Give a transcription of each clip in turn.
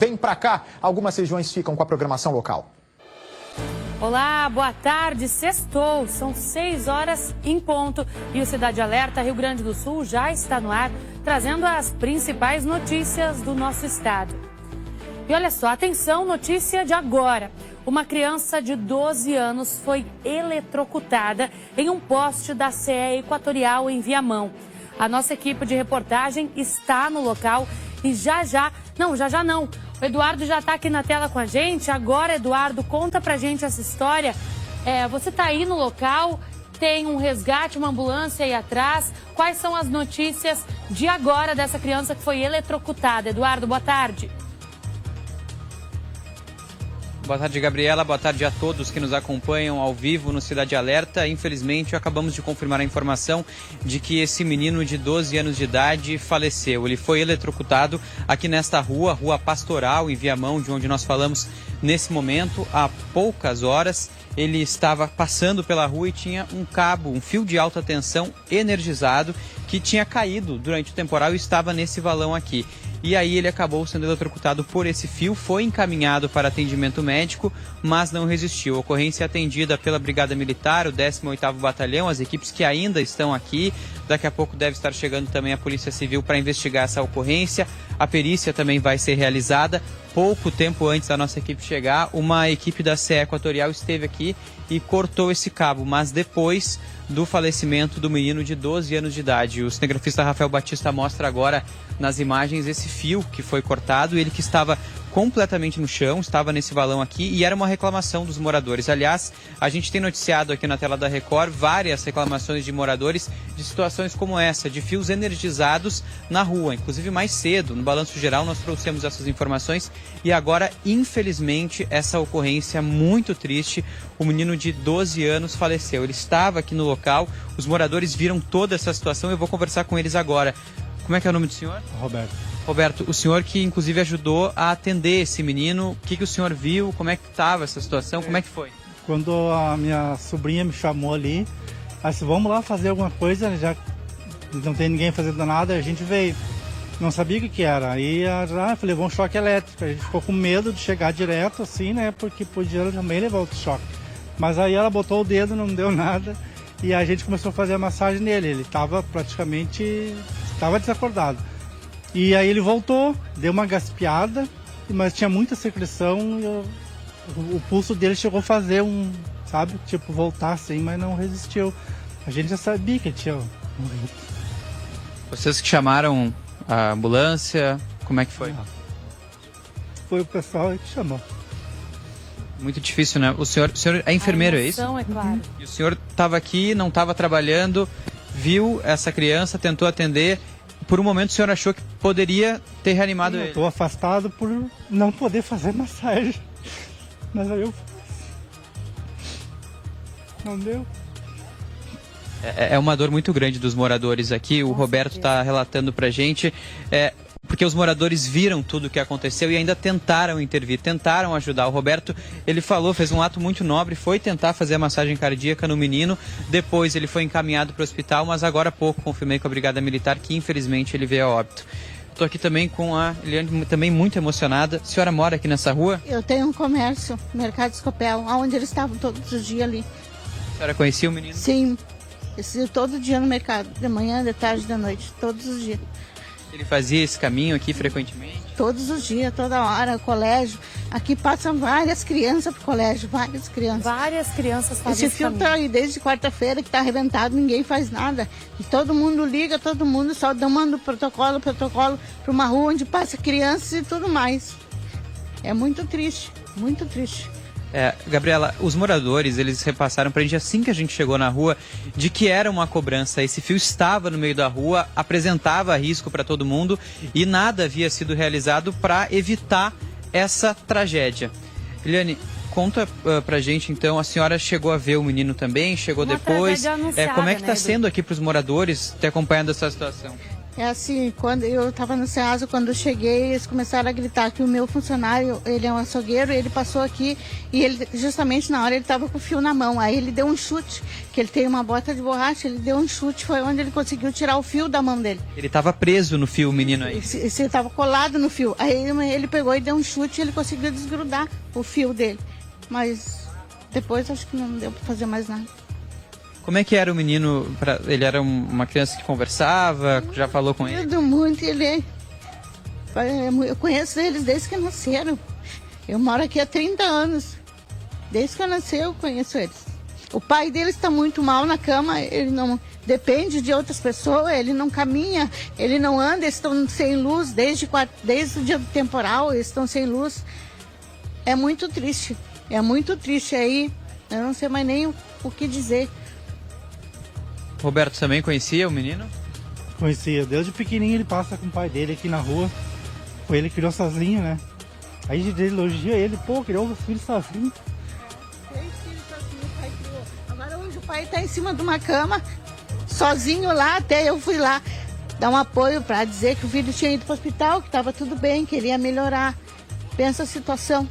Vem pra cá, algumas regiões ficam com a programação local. Olá, boa tarde, sextou, são 6 horas em ponto e o Cidade Alerta Rio Grande do Sul já está no ar, trazendo as principais notícias do nosso estado. E olha só, atenção, notícia de agora. Uma criança de 12 anos foi eletrocutada em um poste da CE Equatorial em Viamão. A nossa equipe de reportagem está no local e já não. O Eduardo já está aqui na tela com a gente. Agora, Eduardo, conta pra gente essa história. Você está aí no local, tem um resgate, uma ambulância aí atrás. Quais são as notícias de agora dessa criança que foi eletrocutada? Eduardo, boa tarde. Boa tarde, Gabriela. Boa tarde a todos que nos acompanham ao vivo no Cidade Alerta. Infelizmente, acabamos de confirmar a informação de que esse menino de 12 anos de idade faleceu. Ele foi eletrocutado aqui nesta rua, Rua Pastoral, em Viamão, de onde nós falamos nesse momento. Há poucas horas, ele estava passando pela rua e tinha um cabo, um fio de alta tensão energizado que tinha caído durante o temporal e estava nesse valão aqui. E aí ele acabou sendo eletrocutado por esse fio, foi encaminhado para atendimento médico, mas não resistiu. A ocorrência é atendida pela Brigada Militar, o 18º Batalhão, as equipes que ainda estão aqui. Daqui a pouco deve estar chegando também a Polícia Civil para investigar essa ocorrência. A perícia também vai ser realizada. Pouco tempo antes da nossa equipe chegar, uma equipe da CE Equatorial esteve aqui e cortou esse cabo, mas depois do falecimento do menino de 12 anos de idade. O cinegrafista Rafael Batista mostra agora nas imagens esse fio que foi cortado, ele que estava completamente no chão, estava nesse valão aqui e era uma reclamação dos moradores. Aliás, a gente tem noticiado aqui na tela da Record várias reclamações de moradores de situações como essa, de fios energizados na rua. Inclusive mais cedo, no Balanço Geral, nós trouxemos essas informações e agora, infelizmente, essa ocorrência muito triste, o menino de 12 anos faleceu. Ele estava aqui no local, os moradores viram toda essa situação e eu vou conversar com eles agora. Como é que é o nome do senhor? Roberto, o senhor que inclusive ajudou a atender esse menino, o que o senhor viu, como é que estava essa situação, como é que foi? Quando a minha sobrinha me chamou ali, ela disse, vamos lá fazer alguma coisa, já não tem ninguém fazendo nada, a gente veio. Não sabia o que era, aí eu falei, levou um choque elétrico, a gente ficou com medo de chegar direto assim, né, porque podia também levar outro choque. Mas aí ela botou o dedo, não deu nada, e a gente começou a fazer a massagem nele, ele estava desacordado. E aí ele voltou, deu uma gaspeada, mas tinha muita secreção e o pulso dele chegou a fazer voltar assim, mas não resistiu. A gente já sabia que ele tinha morrido. Vocês que chamaram a ambulância, como é que foi? Foi o pessoal que chamou. Muito difícil, né? O senhor é enfermeiro, é isso? É claro. E o senhor estava aqui, não estava trabalhando, viu essa criança, tentou atender. Por um momento o senhor achou que poderia ter reanimado ele? Eu estou afastado por não poder fazer massagem. Mas aí eu... Não deu. É uma dor muito grande dos moradores aqui. O Roberto está relatando pra gente. Porque os moradores viram tudo o que aconteceu e ainda tentaram intervir, tentaram ajudar. O Roberto, ele falou, fez um ato muito nobre, foi tentar fazer a massagem cardíaca no menino, depois ele foi encaminhado para o hospital, mas agora há pouco confirmei com a Brigada Militar que infelizmente ele veio a óbito. Estou aqui também com a Eliane, também muito emocionada. A senhora mora aqui nessa rua? Eu tenho um comércio, Mercado Escopel, onde eles estavam todos os dias ali. A senhora conhecia o menino? Sim, eles iam todo dia no mercado, de manhã, de tarde, de noite, todos os dias. Ele fazia esse caminho aqui frequentemente? Todos os dias, toda hora, colégio. Aqui passam várias crianças pro colégio, várias crianças. Várias crianças fazem esse fio tá aí desde quarta-feira que tá arrebentado, ninguém faz nada. E todo mundo liga, todo mundo só manda protocolo para uma rua onde passa crianças e tudo mais. É muito triste, muito triste. Gabriela, os moradores, eles repassaram pra gente assim que a gente chegou na rua, de que era uma cobrança. Esse fio estava no meio da rua, apresentava risco para todo mundo e nada havia sido realizado para evitar essa tragédia. Eliane, conta pra gente então, a senhora chegou a ver o menino também, chegou depois. Tragédia anunciada, como é que está né, sendo aqui para os moradores ter acompanhado essa situação? É assim, quando eu estava no Ceasa, quando eu cheguei, eles começaram a gritar que o meu funcionário, ele é um açougueiro, ele passou aqui e ele, justamente na hora, ele estava com o fio na mão. Aí ele deu um chute, que ele tem uma bota de borracha, ele deu um chute, foi onde ele conseguiu tirar o fio da mão dele. Ele estava preso no fio, o menino aí? Ele estava colado no fio. Aí ele pegou e deu um chute e ele conseguiu desgrudar o fio dele. Mas depois acho que não deu para fazer mais nada. Como é que era o menino? Ele era uma criança que conversava, já falou com ele? Muito, eu conheço eles desde que nasceram. Eu moro aqui há 30 anos. Desde que eu nasci eu conheço eles. O pai deles está muito mal na cama, ele não depende de outras pessoas, ele não caminha, ele não anda, eles estão sem luz desde o dia do temporal, eles estão sem luz. É muito triste aí, eu não sei mais nem o que dizer. Roberto também conhecia o menino? Conhecia, desde pequenininho ele passa com o pai dele aqui na rua. Foi ele que criou sozinho, né? Aí a gente elogia ele, pô, criou os filhos sozinho. 3 filhos sozinho o pai criou. Agora hoje o pai está em cima de uma cama, sozinho lá, até eu fui lá dar um apoio para dizer que o filho tinha ido para o hospital, que estava tudo bem, que ele ia melhorar. Pensa a situação.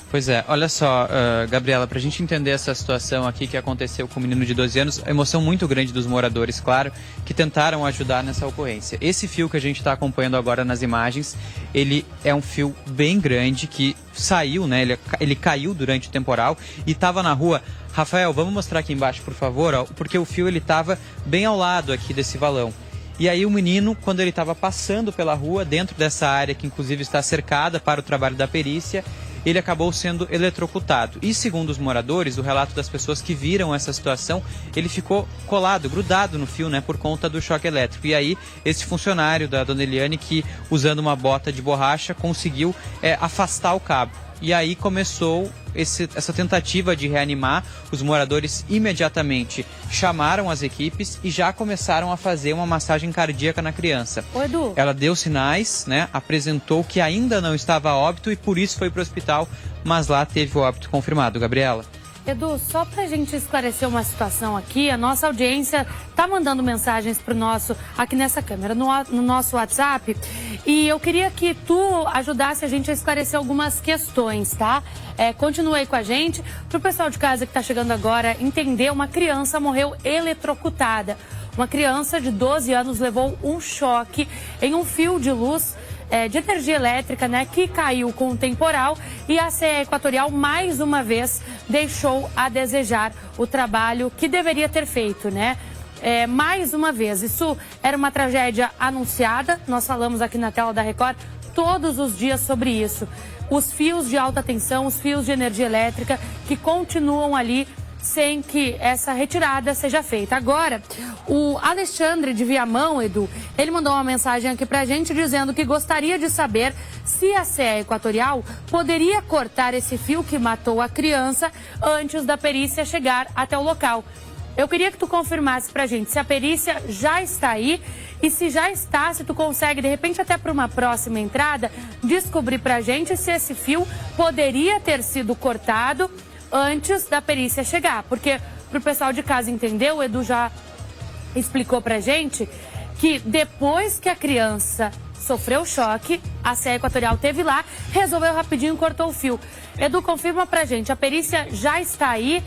Pois é, olha só, Gabriela, para a gente entender essa situação aqui que aconteceu com o menino de 12 anos, a emoção muito grande dos moradores, claro, que tentaram ajudar nessa ocorrência. Esse fio que a gente está acompanhando agora nas imagens, ele é um fio bem grande que saiu, né? Ele caiu durante o temporal e estava na rua. Rafael, vamos mostrar aqui embaixo, por favor, ó, porque o fio ele estava bem ao lado aqui desse valão. E aí o menino, quando ele estava passando pela rua, dentro dessa área que inclusive está cercada para o trabalho da perícia, ele acabou sendo eletrocutado. E segundo os moradores, o relato das pessoas que viram essa situação, ele ficou colado, grudado no fio, né, por conta do choque elétrico. E aí, esse funcionário da dona Eliane, que usando uma bota de borracha, conseguiu afastar o cabo. E aí começou essa tentativa de reanimar. Os moradores imediatamente chamaram as equipes e já começaram a fazer uma massagem cardíaca na criança. Ô, Edu. Ela deu sinais, né? Apresentou que ainda não estava a óbito e por isso foi para o hospital, mas lá teve o óbito confirmado. Gabriela. Edu, só para a gente esclarecer uma situação aqui, a nossa audiência está mandando mensagens para o nosso, aqui nessa câmera, no nosso WhatsApp, e eu queria que tu ajudasse a gente a esclarecer algumas questões, tá? Continue aí com a gente, para o pessoal de casa que está chegando agora entender, uma criança morreu eletrocutada. Uma criança de 12 anos levou um choque em um fio de luz de energia elétrica, né, que caiu com o temporal, e a CE Equatorial mais uma vez deixou a desejar o trabalho que deveria ter feito, né? Mais uma vez, isso era uma tragédia anunciada, nós falamos aqui na tela da Record todos os dias sobre isso. Os fios de alta tensão, os fios de energia elétrica que continuam ali sem que essa retirada seja feita. Agora, o Alexandre de Viamão, Edu, ele mandou uma mensagem aqui pra gente dizendo que gostaria de saber se a CE Equatorial poderia cortar esse fio que matou a criança antes da perícia chegar até o local. Eu queria que tu confirmasse pra gente se a perícia já está aí e se já está, se tu consegue, de repente até para uma próxima entrada, descobrir pra gente se esse fio poderia ter sido cortado antes da perícia chegar, porque para o pessoal de casa entender, o Edu já explicou pra gente que depois que a criança sofreu o choque, a CE Equatorial teve lá, resolveu rapidinho e cortou o fio. Edu, confirma pra gente, a perícia já está aí,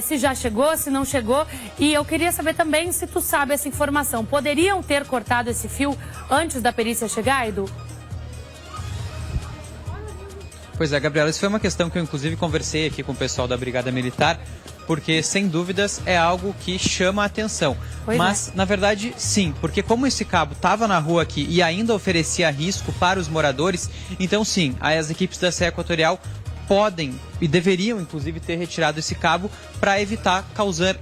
se já chegou, se não chegou, e eu queria saber também se tu sabe essa informação, poderiam ter cortado esse fio antes da perícia chegar, Edu? Pois é, Gabriela, isso foi uma questão que eu inclusive conversei aqui com o pessoal da Brigada Militar, porque sem dúvidas é algo que chama a atenção. Mas, na verdade, sim, porque como esse cabo estava na rua aqui e ainda oferecia risco para os moradores, então sim, as equipes da CE Equatorial podem e deveriam, inclusive, ter retirado esse cabo para evitar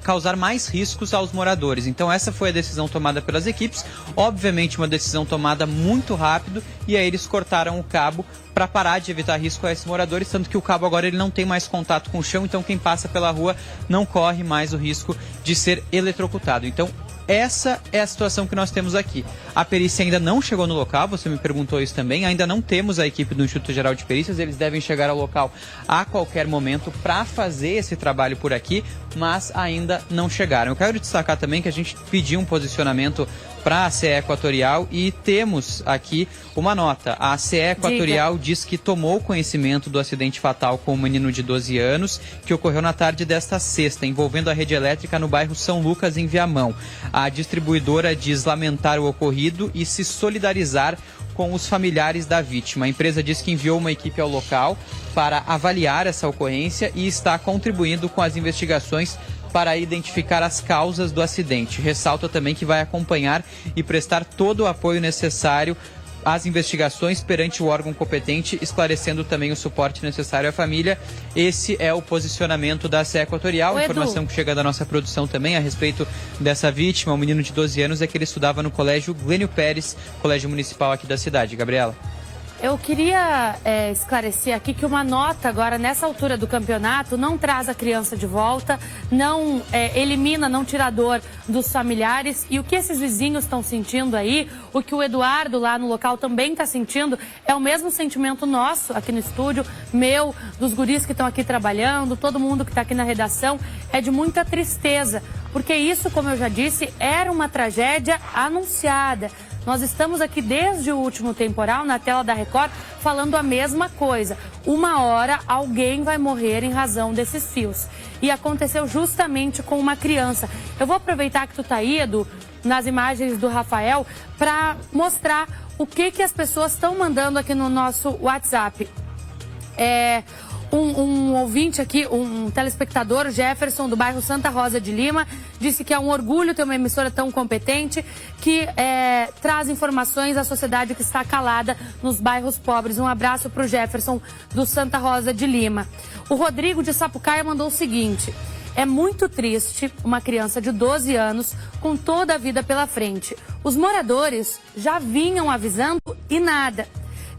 causar mais riscos aos moradores. Então essa foi a decisão tomada pelas equipes, obviamente uma decisão tomada muito rápido, e aí eles cortaram o cabo para parar de evitar risco a esses moradores, tanto que o cabo agora ele não tem mais contato com o chão, então quem passa pela rua não corre mais o risco de ser eletrocutado. Então essa é a situação que nós temos aqui. A perícia ainda não chegou no local, você me perguntou isso também, ainda não temos a equipe do Instituto Geral de Perícias, eles devem chegar ao local a qualquer momento para fazer esse trabalho por aqui, mas ainda não chegaram. Eu quero destacar também que a gente pediu um posicionamento para a CE Equatorial e temos aqui uma nota. A CE Equatorial diz que tomou conhecimento do acidente fatal com um menino de 12 anos que ocorreu na tarde desta sexta, envolvendo a rede elétrica no bairro São Lucas, em Viamão. A distribuidora diz lamentar o ocorrido e se solidarizar com os familiares da vítima. A empresa diz que enviou uma equipe ao local para avaliar essa ocorrência e está contribuindo com as investigações para identificar as causas do acidente. Ressalta também que vai acompanhar e prestar todo o apoio necessário às investigações perante o órgão competente, esclarecendo também o suporte necessário à família. Esse é o posicionamento da CE Equatorial. A informação que chega da nossa produção também a respeito dessa vítima, um menino de 12 anos, é que ele estudava no colégio Glênio Pérez, colégio municipal aqui da cidade. Gabriela. Eu queria esclarecer aqui que uma nota agora, nessa altura do campeonato, não traz a criança de volta, não elimina, não tira a dor dos familiares. E o que esses vizinhos estão sentindo aí, o que o Eduardo lá no local também está sentindo, é o mesmo sentimento nosso aqui no estúdio, meu, dos guris que estão aqui trabalhando, todo mundo que está aqui na redação, é de muita tristeza. Porque isso, como eu já disse, era uma tragédia anunciada. Nós estamos aqui desde o último temporal, na tela da Record, falando a mesma coisa. Uma hora alguém vai morrer em razão desses fios. E aconteceu justamente com uma criança. Eu vou aproveitar que tu tá aí, Edu, nas imagens do Rafael, para mostrar o que as pessoas estão mandando aqui no nosso WhatsApp. Um ouvinte aqui, um telespectador, Jefferson, do bairro Santa Rosa de Lima, disse que é um orgulho ter uma emissora tão competente que traz informações à sociedade que está calada nos bairros pobres. Um abraço para o Jefferson, do Santa Rosa de Lima. O Rodrigo, de Sapucaia, mandou o seguinte: é muito triste uma criança de 12 anos com toda a vida pela frente. Os moradores já vinham avisando e nada.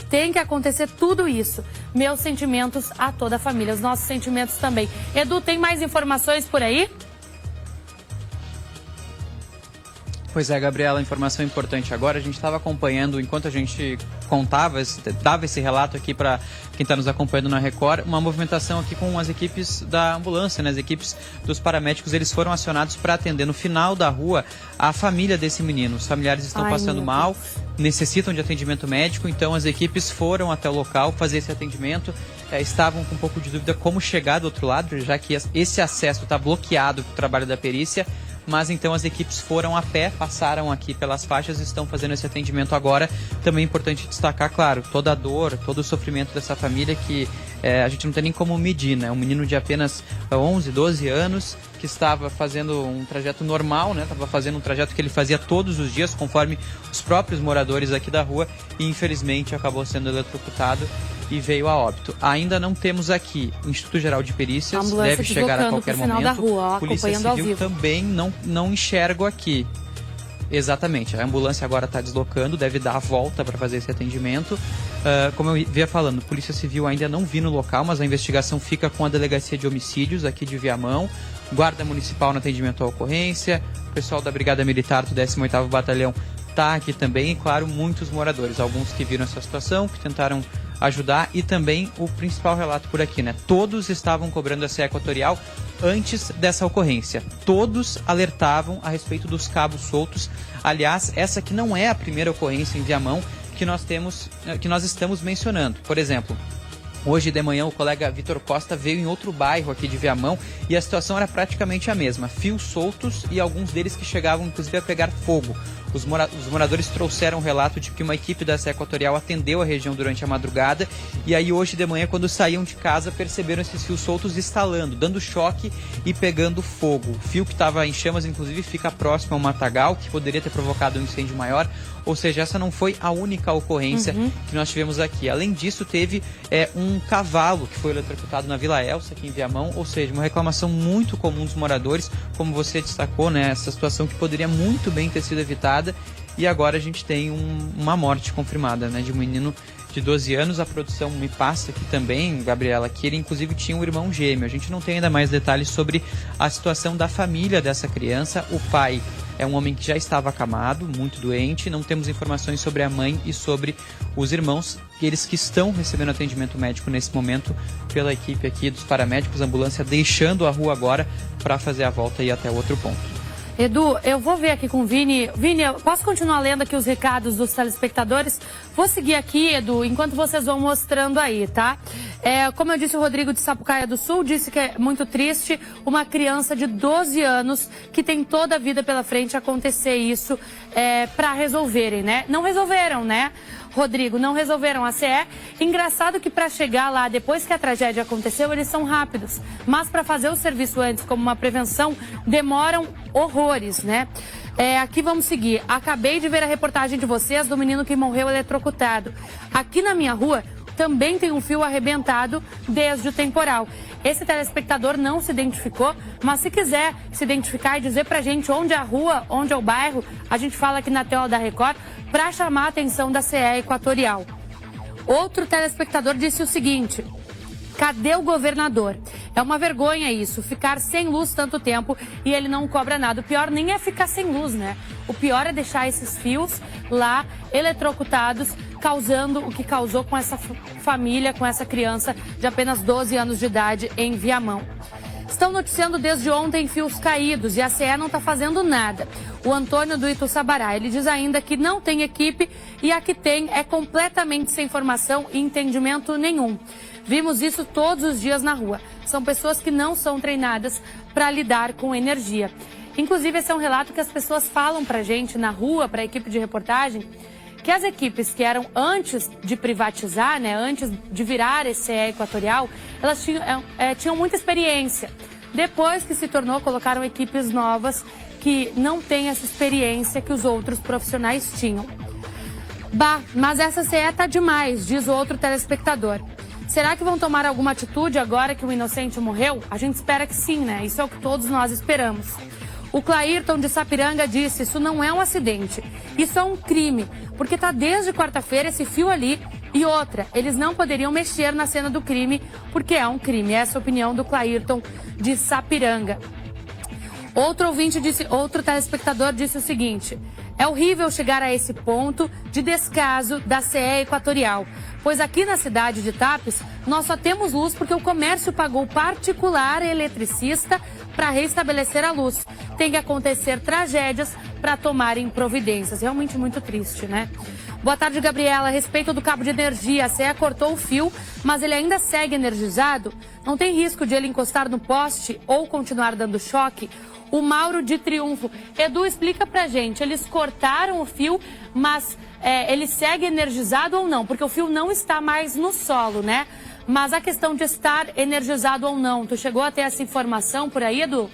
Tem que acontecer tudo isso. Meus sentimentos a toda a família, os nossos sentimentos também. Edu, tem mais informações por aí? Pois é, Gabriela, informação importante agora. A gente estava acompanhando, enquanto a gente contava, dava esse relato aqui para quem está nos acompanhando na Record, uma movimentação aqui com as equipes da ambulância, né? As equipes dos paramédicos, eles foram acionados para atender no final da rua a família desse menino. Os familiares estão passando mal, necessitam de atendimento médico, então as equipes foram até o local fazer esse atendimento. Estavam com um pouco de dúvida como chegar do outro lado, já que esse acesso está bloqueado para o trabalho da perícia. Mas então as equipes foram a pé, passaram aqui pelas faixas e estão fazendo esse atendimento agora. Também é importante destacar, claro, toda a dor, todo o sofrimento dessa família que a gente não tem nem como medir, né? Um menino de apenas 11, 12 anos que estava fazendo um trajeto normal, né? Estava fazendo um trajeto que ele fazia todos os dias, conforme os próprios moradores aqui da rua, e infelizmente acabou sendo eletrocutado e veio a óbito. Ainda não temos aqui o Instituto Geral de Perícias, deve chegar a qualquer momento. Da rua, Polícia Civil também não enxergo aqui. Exatamente, a ambulância agora está deslocando, deve dar a volta para fazer esse atendimento. Como eu vinha falando, Polícia Civil ainda não vi no local, mas a investigação fica com a Delegacia de Homicídios aqui de Viamão, Guarda Municipal no atendimento à ocorrência, o pessoal da Brigada Militar do 18º Batalhão está aqui também, e claro, muitos moradores, alguns que viram essa situação, que tentaram ajudar, e também o principal relato por aqui, né? Todos estavam cobrando a CE Equatorial antes dessa ocorrência. Todos alertavam a respeito dos cabos soltos. Aliás, essa aqui não é a primeira ocorrência em Viamão que nós estamos mencionando. Por exemplo, hoje de manhã o colega Vitor Costa veio em outro bairro aqui de Viamão e a situação era praticamente a mesma. Fios soltos e alguns deles que chegavam inclusive a pegar fogo. Os moradores trouxeram um relato de que uma equipe da CE Equatorial atendeu a região durante a madrugada e aí hoje de manhã, quando saíam de casa, perceberam esses fios soltos estalando, dando choque e pegando fogo. O fio que estava em chamas, inclusive, fica próximo a um matagal, que poderia ter provocado um incêndio maior. Ou seja, essa não foi a única ocorrência que nós tivemos aqui. Além disso, teve um cavalo que foi eletrocutado na Vila Elsa, aqui em Viamão. Ou seja, uma reclamação muito comum dos moradores, como você destacou, né? Essa situação que poderia muito bem ter sido evitada. E agora a gente tem uma morte confirmada, né, de um menino de 12 anos. A produção me passa aqui também, Gabriela, que ele inclusive tinha um irmão gêmeo. A gente não tem ainda mais detalhes sobre a situação da família dessa criança. O pai é um homem que já estava acamado, muito doente. Não temos informações sobre a mãe e sobre os irmãos, eles que estão recebendo atendimento médico nesse momento pela equipe aqui dos paramédicos, ambulância deixando a rua agora para fazer a volta e ir até outro ponto. Edu, eu vou ver aqui com o Vini. Vini, eu posso continuar lendo aqui os recados dos telespectadores? Vou seguir aqui, Edu, enquanto vocês vão mostrando aí, tá? Como eu disse, o Rodrigo de Sapucaia do Sul disse que é muito triste uma criança de 12 anos que tem toda a vida pela frente acontecer isso para resolverem, né? Não resolveram, né? Rodrigo, não resolveram a CE. Engraçado que para chegar lá, depois que a tragédia aconteceu, eles são rápidos. Mas para fazer o serviço antes, como uma prevenção, demoram horrores, né? Aqui vamos seguir. Acabei de ver a reportagem de vocês do menino que morreu eletrocutado. Aqui na minha rua também tem um fio arrebentado desde o temporal. Esse telespectador não se identificou, mas se quiser se identificar e dizer pra gente onde é a rua, onde é o bairro, a gente fala aqui na tela da Record para chamar a atenção da CE Equatorial. Outro telespectador disse o seguinte: cadê o governador? É uma vergonha isso, ficar sem luz tanto tempo e ele não cobra nada. O pior nem é ficar sem luz, né? O pior é deixar esses fios lá eletrocutados, causando o que causou com essa família, com essa criança de apenas 12 anos de idade em Viamão. Estão noticiando desde ontem fios caídos e a CE não está fazendo nada. O Antônio do Ituçabará, ele diz ainda que não tem equipe e a que tem é completamente sem formação e entendimento nenhum. Vimos isso todos os dias na rua. São pessoas que não são treinadas para lidar com energia. Inclusive, esse é um relato que as pessoas falam para a gente na rua, para a equipe de reportagem, que as equipes que eram antes de privatizar, né, antes de virar esse CE Equatorial, elas tinham muita experiência. Depois que se tornou, colocaram equipes novas que não têm essa experiência que os outros profissionais tinham. Bah, mas essa CE tá demais, diz o outro telespectador. Será que vão tomar alguma atitude agora que o inocente morreu? A gente espera que sim, né? Isso é o que todos nós esperamos. O Clairton de Sapiranga disse: isso não é um acidente, isso é um crime, porque tá desde quarta-feira esse fio ali. E outra, eles não poderiam mexer na cena do crime, porque é um crime. Essa é a opinião do Clairton de Sapiranga. Outro telespectador disse o seguinte: é horrível chegar a esse ponto de descaso da CE Equatorial, pois aqui na cidade de Tapes nós só temos luz porque o comércio pagou particular eletricista para restabelecer a luz. Tem que acontecer tragédias para tomarem providências. Realmente muito triste, né? Boa tarde, Gabriela. A respeito do cabo de energia, a CE cortou o fio, mas ele ainda segue energizado? Não tem risco de ele encostar no poste ou continuar dando choque? O Mauro de Triunfo. Edu, explica pra gente, eles cortaram o fio, mas ele segue energizado ou não? Porque o fio não está mais no solo, né? Mas a questão de estar energizado ou não, tu chegou a ter essa informação por aí, Edu?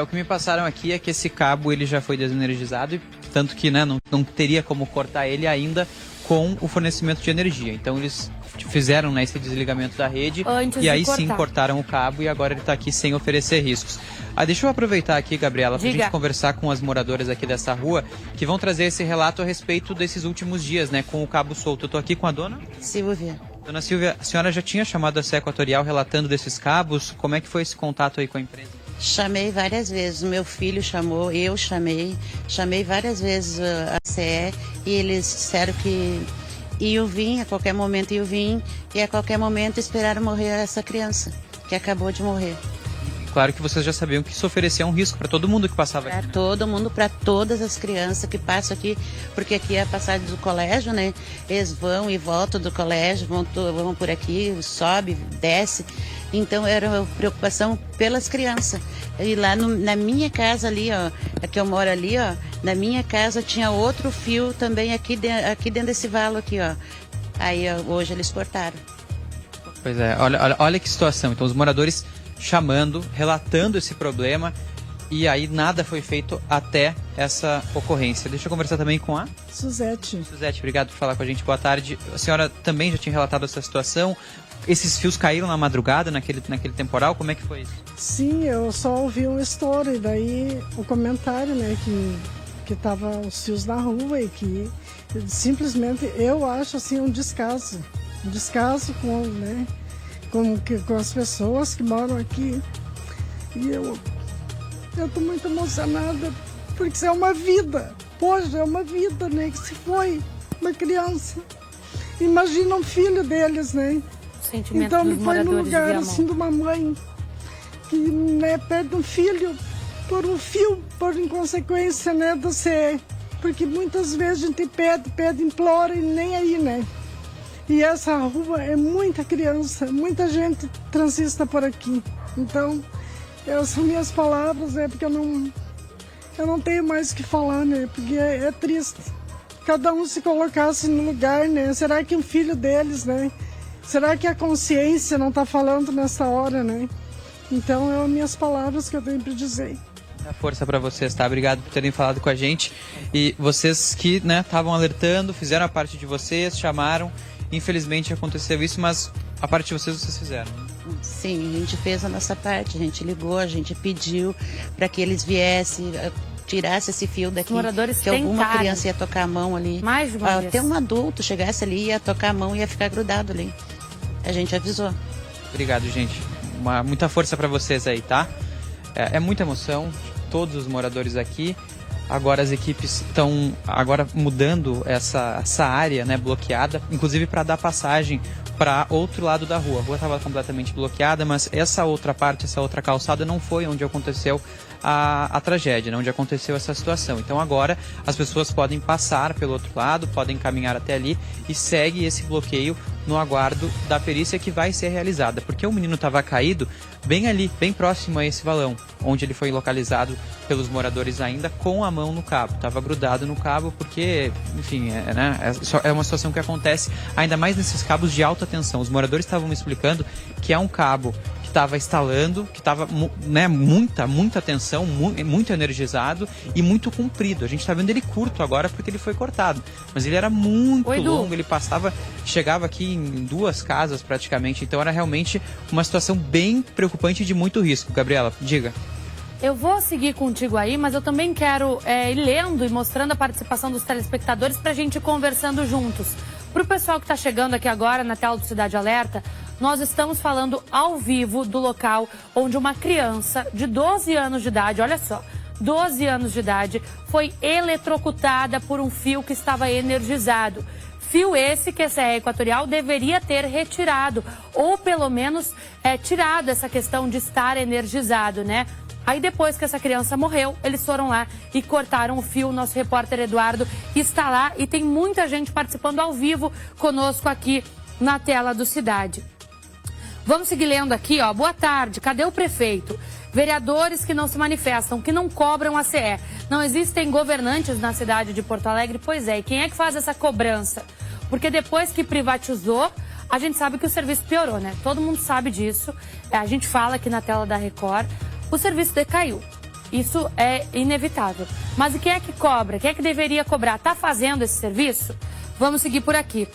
O que me passaram aqui é que esse cabo ele já foi desenergizado, e tanto que, né, não teria como cortar ele ainda com o fornecimento de energia. Então eles fizeram, né, esse desligamento da rede e aí sim cortaram o cabo e agora ele está aqui sem oferecer riscos. Deixa eu aproveitar aqui, Gabriela, para a gente conversar com as moradoras aqui dessa rua que vão trazer esse relato a respeito desses últimos dias, né, com o cabo solto. Eu estou aqui com a dona Silvia. Dona Silvia, a senhora já tinha chamado a CE Equatorial relatando desses cabos? Como é que foi esse contato aí com a empresa? Chamei várias vezes, o meu filho chamou, eu chamei várias vezes a CE e eles disseram que iam vir, a qualquer momento iam vir e a qualquer momento esperaram morrer essa criança, que acabou de morrer. Claro que vocês já sabiam que isso oferecia um risco para todo mundo que passava aqui. Para todo mundo, para todas as crianças que passam aqui, porque aqui é a passagem do colégio, né? Eles vão e voltam do colégio, vão por aqui, sobe, desce. Então era uma preocupação pelas crianças. E lá na minha casa ali, ó, que eu moro ali, ó, na minha casa tinha outro fio também aqui dentro desse valo aqui, ó. Aí ó, hoje eles cortaram. Pois é, olha que situação. Então os moradores chamando, relatando esse problema e aí nada foi feito até essa ocorrência. Deixa eu conversar também com a Suzete. Suzete, obrigado por falar com a gente. Boa tarde. A senhora também já tinha relatado essa situação. Esses fios caíram na madrugada, naquele temporal? Como é que foi isso? Sim, eu só ouvi um estouro e daí o comentário, né, que tava os fios na rua e que simplesmente eu acho assim um descaso com, né, com as pessoas que moram aqui. E eu tô muito emocionada porque isso é uma vida. Poxa, é uma vida, né, que se foi, uma criança. Imagina um filho deles, né? Sentimento então dos ele foi no moradores lugar de assim de uma mãe que, né, perde um filho por um fio, por inconsequência, né, do CE. Porque muitas vezes a gente pede, implora e nem aí, né? E essa rua é muita criança, muita gente transita por aqui. Então, essas são minhas palavras, porque eu não tenho mais o que falar, né? Porque é triste. Cada um se colocasse no lugar, né? Será que um filho deles, né? Será que a consciência não está falando nessa hora, né? Então, são minhas palavras que eu tenho para dizer. Força para vocês, tá? Obrigado por terem falado com a gente. E vocês que, né, estavam alertando, fizeram a parte de vocês, chamaram. Infelizmente aconteceu isso, mas a parte de vocês fizeram. Sim, a gente fez a nossa parte, a gente ligou, a gente pediu para que eles viessem, tirasse esse fio daqui, que alguma criança ia tocar a mão ali. Mais de uma vez. Até um adulto chegasse ali, ia tocar a mão e ia ficar grudado ali. A gente avisou. Obrigado, gente. Muita força para vocês aí, tá? É muita emoção, todos os moradores aqui. Agora as equipes estão mudando essa área, né, bloqueada, inclusive para dar passagem para outro lado da rua. A rua estava completamente bloqueada, mas essa outra parte, essa outra calçada não foi onde aconteceu a tragédia, né, onde aconteceu essa situação. Então agora as pessoas podem passar pelo outro lado, podem caminhar até ali e segue esse bloqueio no aguardo da perícia que vai ser realizada, porque o menino estava caído bem ali, bem próximo a esse valão, onde ele foi localizado pelos moradores ainda com a mão no cabo. Estava grudado no cabo porque, enfim, é uma situação que acontece ainda mais nesses cabos de alta tensão. Os moradores estavam me explicando que é um cabo que estava instalando, que estava, né, muita tensão, muito energizado e muito comprido. A gente está vendo ele curto agora porque ele foi cortado, mas ele era muito longo, ele chegava aqui em 2 casas praticamente, então era realmente uma situação bem preocupante e de muito risco. Gabriela, diga. Eu vou seguir contigo aí, mas eu também quero ir lendo e mostrando a participação dos telespectadores para a gente ir conversando juntos. Para o pessoal que está chegando aqui agora na tela do Cidade Alerta, nós estamos falando ao vivo do local onde uma criança de 12 anos de idade, olha só, 12 anos de idade, foi eletrocutada por um fio que estava energizado. Fio esse que a CE Equatorial deveria ter retirado, ou pelo menos tirado essa questão de estar energizado, né? Aí depois que essa criança morreu, eles foram lá e cortaram o fio. Nosso repórter Eduardo está lá e tem muita gente participando ao vivo conosco aqui na tela do Cidade. Vamos seguir lendo aqui, ó. Boa tarde, cadê o prefeito? Vereadores que não se manifestam, que não cobram a CE. Não existem governantes na cidade de Porto Alegre? Pois é, e quem é que faz essa cobrança? Porque depois que privatizou, a gente sabe que o serviço piorou, né? Todo mundo sabe disso. A gente fala aqui na tela da Record. O serviço decaiu. Isso é inevitável. Mas e quem é que cobra? Quem é que deveria cobrar? Está fazendo esse serviço? Vamos seguir por aqui.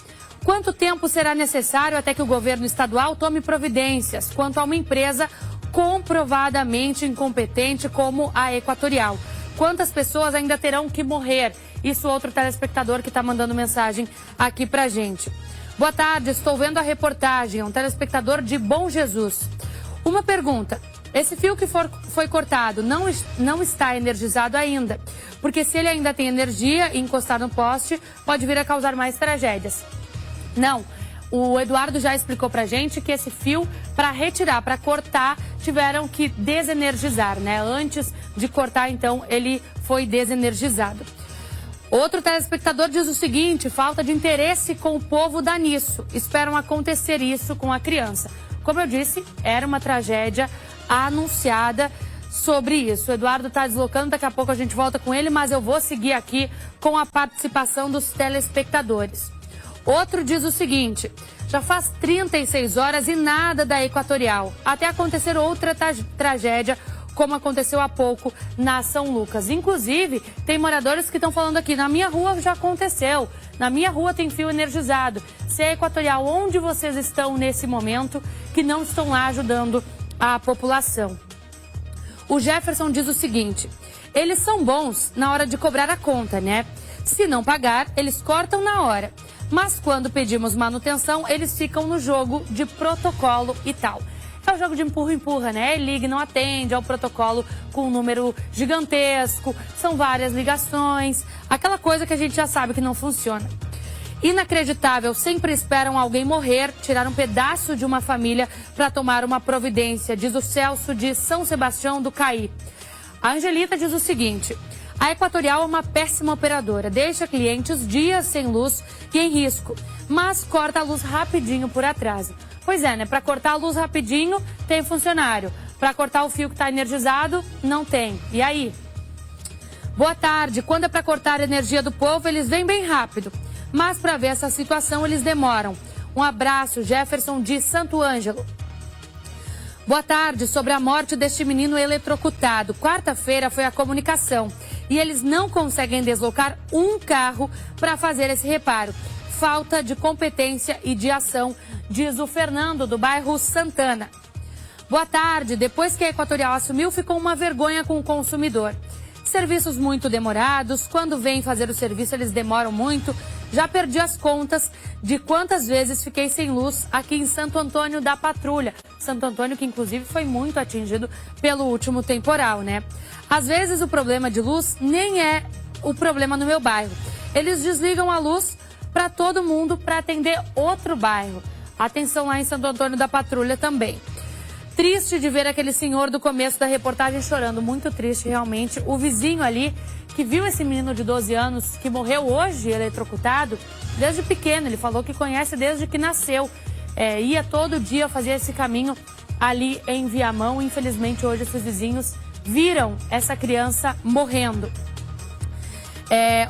Quanto tempo será necessário até que o governo estadual tome providências quanto a uma empresa comprovadamente incompetente como a Equatorial? Quantas pessoas ainda terão que morrer? Isso outro telespectador que está mandando mensagem aqui pra gente. Boa tarde, estou vendo a reportagem. É um telespectador de Bom Jesus. Uma pergunta. Esse fio que foi cortado não está energizado ainda, porque se ele ainda tem energia e encostar no poste, pode vir a causar mais tragédias. Não, o Eduardo já explicou pra gente que esse fio, para retirar, para cortar, tiveram que desenergizar, né? Antes de cortar, então, ele foi desenergizado. Outro telespectador diz o seguinte: falta de interesse com o povo dá nisso. Esperam acontecer isso com a criança. Como eu disse, era uma tragédia anunciada sobre isso. O Eduardo está deslocando, daqui a pouco a gente volta com ele, mas eu vou seguir aqui com a participação dos telespectadores. Outro diz o seguinte: já faz 36 horas e nada da Equatorial, até acontecer outra tragédia, como aconteceu há pouco na São Lucas. Inclusive, tem moradores que estão falando aqui, na minha rua já aconteceu, na minha rua tem fio energizado. Se é Equatorial, onde vocês estão nesse momento que não estão lá ajudando a população? O Jefferson diz o seguinte: eles são bons na hora de cobrar a conta, né? Se não pagar, eles cortam na hora. Mas quando pedimos manutenção, eles ficam no jogo de protocolo e tal. É o jogo de empurra-empurra, né? Liga e não atende, é o protocolo com um número gigantesco, são várias ligações, aquela coisa que a gente já sabe que não funciona. Inacreditável, sempre esperam alguém morrer, tirar um pedaço de uma família para tomar uma providência, diz o Celso de São Sebastião do Caí. A Angelita diz o seguinte: a Equatorial é uma péssima operadora, deixa clientes dias sem luz e em risco, mas corta a luz rapidinho por atraso. Pois é, né? Para cortar a luz rapidinho, tem funcionário. Para cortar o fio que está energizado, não tem. E aí? Boa tarde. Quando é para cortar a energia do povo, eles vêm bem rápido. Mas para ver essa situação, eles demoram. Um abraço, Jefferson de Santo Ângelo. Boa tarde. Sobre a morte deste menino eletrocutado. Quarta-feira foi a comunicação. E eles não conseguem deslocar um carro para fazer esse reparo. Falta de competência e de ação, diz o Fernando, do bairro Santana. Boa tarde. Depois que a Equatorial assumiu, ficou uma vergonha com o consumidor. Serviços muito demorados. Quando vêm fazer o serviço, eles demoram muito. Já perdi as contas de quantas vezes fiquei sem luz aqui em Santo Antônio da Patrulha. Santo Antônio, que inclusive foi muito atingido pelo último temporal, né? Às vezes o problema de luz nem é o problema no meu bairro. Eles desligam a luz para todo mundo para atender outro bairro. Atenção lá em Santo Antônio da Patrulha também. Triste de ver aquele senhor do começo da reportagem chorando, muito triste realmente. O vizinho ali que viu esse menino de 12 anos que morreu hoje eletrocutado, desde pequeno, ele falou que conhece desde que nasceu. Ia todo dia fazer esse caminho ali em Viamão. Infelizmente hoje esses vizinhos viram essa criança morrendo.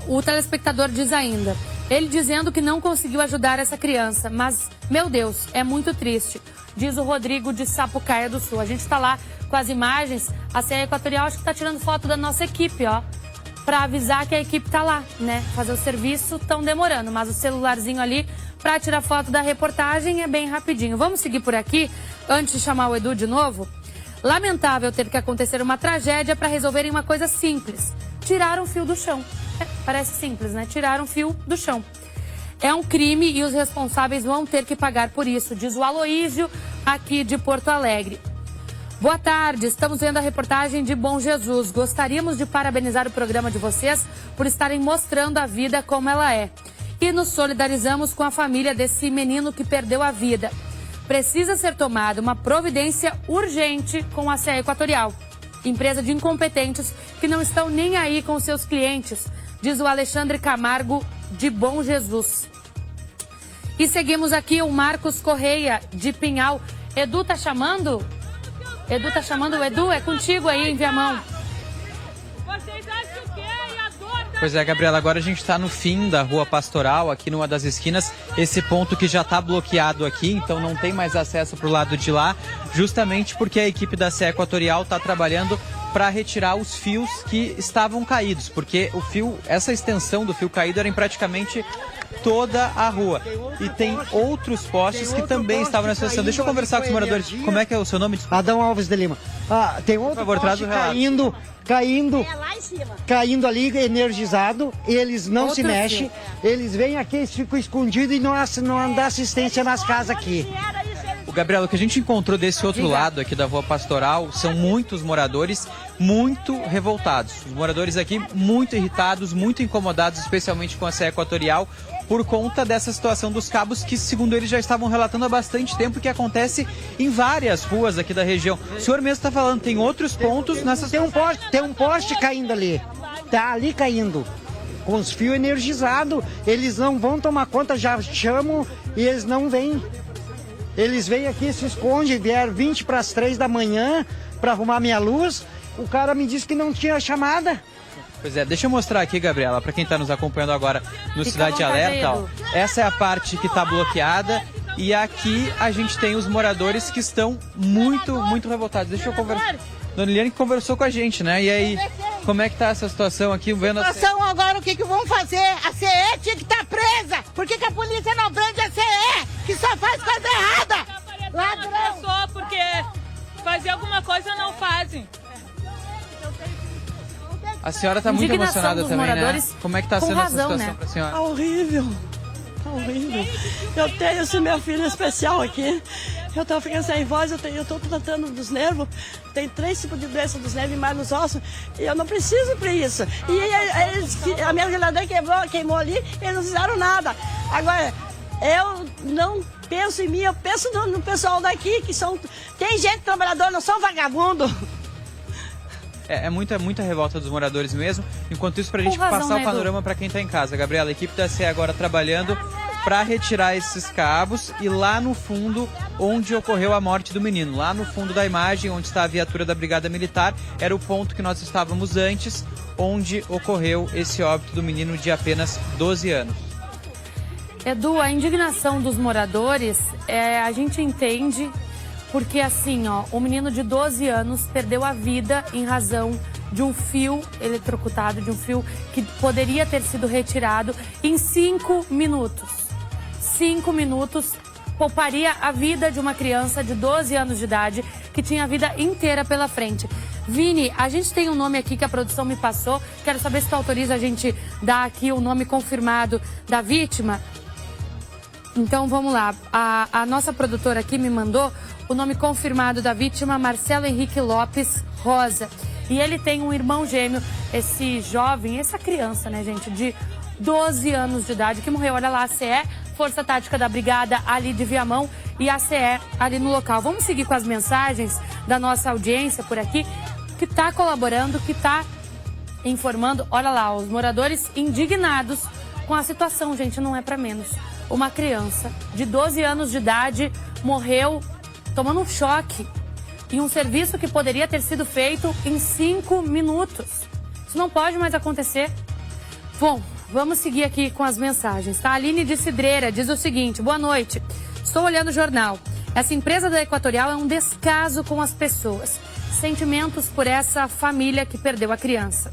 O telespectador diz ainda, ele dizendo que não conseguiu ajudar essa criança, mas, meu Deus, é muito triste. Diz o Rodrigo de Sapucaia do Sul. A gente está lá com as imagens. A CE Equatorial acho que está tirando foto da nossa equipe, ó. Para avisar que a equipe está lá, né? Fazer o serviço, estão demorando. Mas o celularzinho ali para tirar foto da reportagem é bem rapidinho. Vamos seguir por aqui, antes de chamar o Edu de novo. Lamentável ter que acontecer uma tragédia para resolverem uma coisa simples. Tirar um fio do chão. Parece simples, né? Tirar um fio do chão. É um crime e os responsáveis vão ter que pagar por isso, diz o Aloísio, aqui de Porto Alegre. Boa tarde, estamos vendo a reportagem de Bom Jesus. Gostaríamos de parabenizar o programa de vocês por estarem mostrando a vida como ela é. E nos solidarizamos com a família desse menino que perdeu a vida. Precisa ser tomada uma providência urgente com a CE Equatorial. Empresa de incompetentes que não estão nem aí com seus clientes, diz o Alexandre Camargo de Bom Jesus. E seguimos aqui o Marcos Correia de Pinhal. Edu tá chamando? Edu tá chamando? Edu, é contigo aí em Viamão. Vocês acham o quê? E a dor? Pois é, Gabriela, agora a gente está no fim da Rua Pastoral, aqui numa das esquinas, esse ponto que já está bloqueado aqui, então não tem mais acesso para o lado de lá, justamente porque a equipe da CE Equatorial está trabalhando para retirar os fios que estavam caídos, porque o fio, essa extensão do fio caído era em praticamente toda a rua. E tem outros postes que também estavam nessa situação. Deixa eu conversar com os moradores. Como é que é o seu nome? Adão Alves de Lima. Tem outro poste caindo ali, energizado, eles não se mexem, eles vêm aqui, eles ficam escondidos e não dá assistência nas casas aqui. Gabriela, o que a gente encontrou desse outro lado aqui da Rua Pastoral são muitos moradores muito revoltados. Os moradores aqui muito irritados, muito incomodados, especialmente com a CE Equatorial, por conta dessa situação dos cabos que, segundo eles, já estavam relatando há bastante tempo, que acontece em várias ruas aqui da região. O senhor mesmo está falando, tem outros pontos nessas... Tem um poste caindo ali, tá ali caindo, com os fios energizados, eles não vão tomar conta, já chamam e eles não vêm. Eles vêm aqui, se escondem, vieram 20 para as 3 da manhã para arrumar minha luz. O cara me disse que não tinha chamada. Pois é, deixa eu mostrar aqui, Gabriela, para quem está nos acompanhando agora no Cidade Alerta. Ó, essa é a parte que está bloqueada e aqui a gente tem os moradores que estão muito revoltados. Deixa eu conversar. Dona Eliane que conversou com a gente, né? E aí, como é que tá essa situação aqui? Vendo a situação agora, o que vão fazer? A CE tinha que estar presa. Por que a polícia não prende a CE? Que só faz coisa errada. Ladrão. Porque fazer alguma coisa não fazem. A senhora está muito emocionada também, né? Como é que está sendo essa situação, né, para a senhora? Tá horrível. Eu tenho esse meu filho especial aqui. Eu tô ficando sem voz, eu tô tratando dos nervos. Tem 3 tipos de doença dos nervos e mais nos ossos. E eu não preciso para isso. E a minha geladeira queimou ali, eles não fizeram nada. Agora, eu não penso em mim, eu penso no pessoal daqui, que são... Tem gente trabalhadora, não são vagabundo. É muita revolta dos moradores mesmo. Enquanto isso, pra gente passar o panorama para quem tá em casa. Gabriela, a equipe da CE agora trabalhando para retirar esses cabos e lá no fundo onde ocorreu a morte do menino. Lá no fundo da imagem, onde está a viatura da Brigada Militar, era o ponto que nós estávamos antes, onde ocorreu esse óbito do menino de apenas 12 anos. Edu, a indignação dos moradores, a gente entende, porque assim, ó, o menino de 12 anos perdeu a vida em razão de um fio eletrocutado, de um fio que poderia ter sido retirado em 5 minutos. 5 minutos pouparia a vida de uma criança de 12 anos de idade que tinha a vida inteira pela frente. Vini, a gente tem um nome aqui que a produção me passou. Quero saber se tu autoriza a gente dar aqui o nome confirmado da vítima. Então vamos lá. A nossa produtora aqui me mandou o nome confirmado da vítima, Marcelo Henrique Lopes Rosa. E ele tem um irmão gêmeo, esse jovem, essa criança, né, gente, de 12 anos de idade, que morreu. Olha lá, a CE, Força Tática da Brigada ali de Viamão, e a CE ali no local. Vamos seguir com as mensagens da nossa audiência por aqui, que está colaborando, que está informando. Olha lá, os moradores indignados com a situação, gente, não é para menos. Uma criança de 12 anos de idade morreu tomando um choque em um serviço que poderia ter sido feito em 5 minutos. Isso não pode mais acontecer. Bom, vamos seguir aqui com as mensagens, tá? A Aline de Cidreira diz o seguinte: boa noite, estou olhando o jornal. Essa empresa da Equatorial é um descaso com as pessoas. Sentimentos por essa família que perdeu a criança.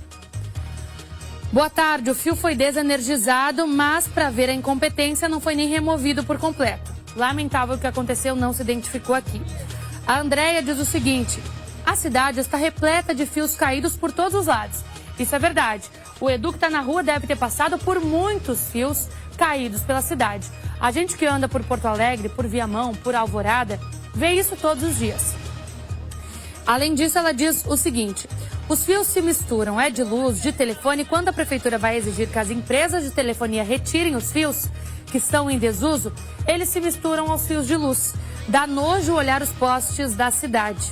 Boa tarde, o fio foi desenergizado, mas para ver a incompetência não foi nem removido por completo. Lamentável o que aconteceu, não se identificou aqui. A Andréia diz o seguinte: a cidade está repleta de fios caídos por todos os lados. Isso é verdade. O Edu que está na rua deve ter passado por muitos fios caídos pela cidade. A gente que anda por Porto Alegre, por Viamão, por Alvorada, vê isso todos os dias. Além disso, ela diz o seguinte: os fios se misturam, de luz, de telefone. Quando a prefeitura vai exigir que as empresas de telefonia retirem os fios que estão em desuso, eles se misturam aos fios de luz. Dá nojo olhar os postes da cidade.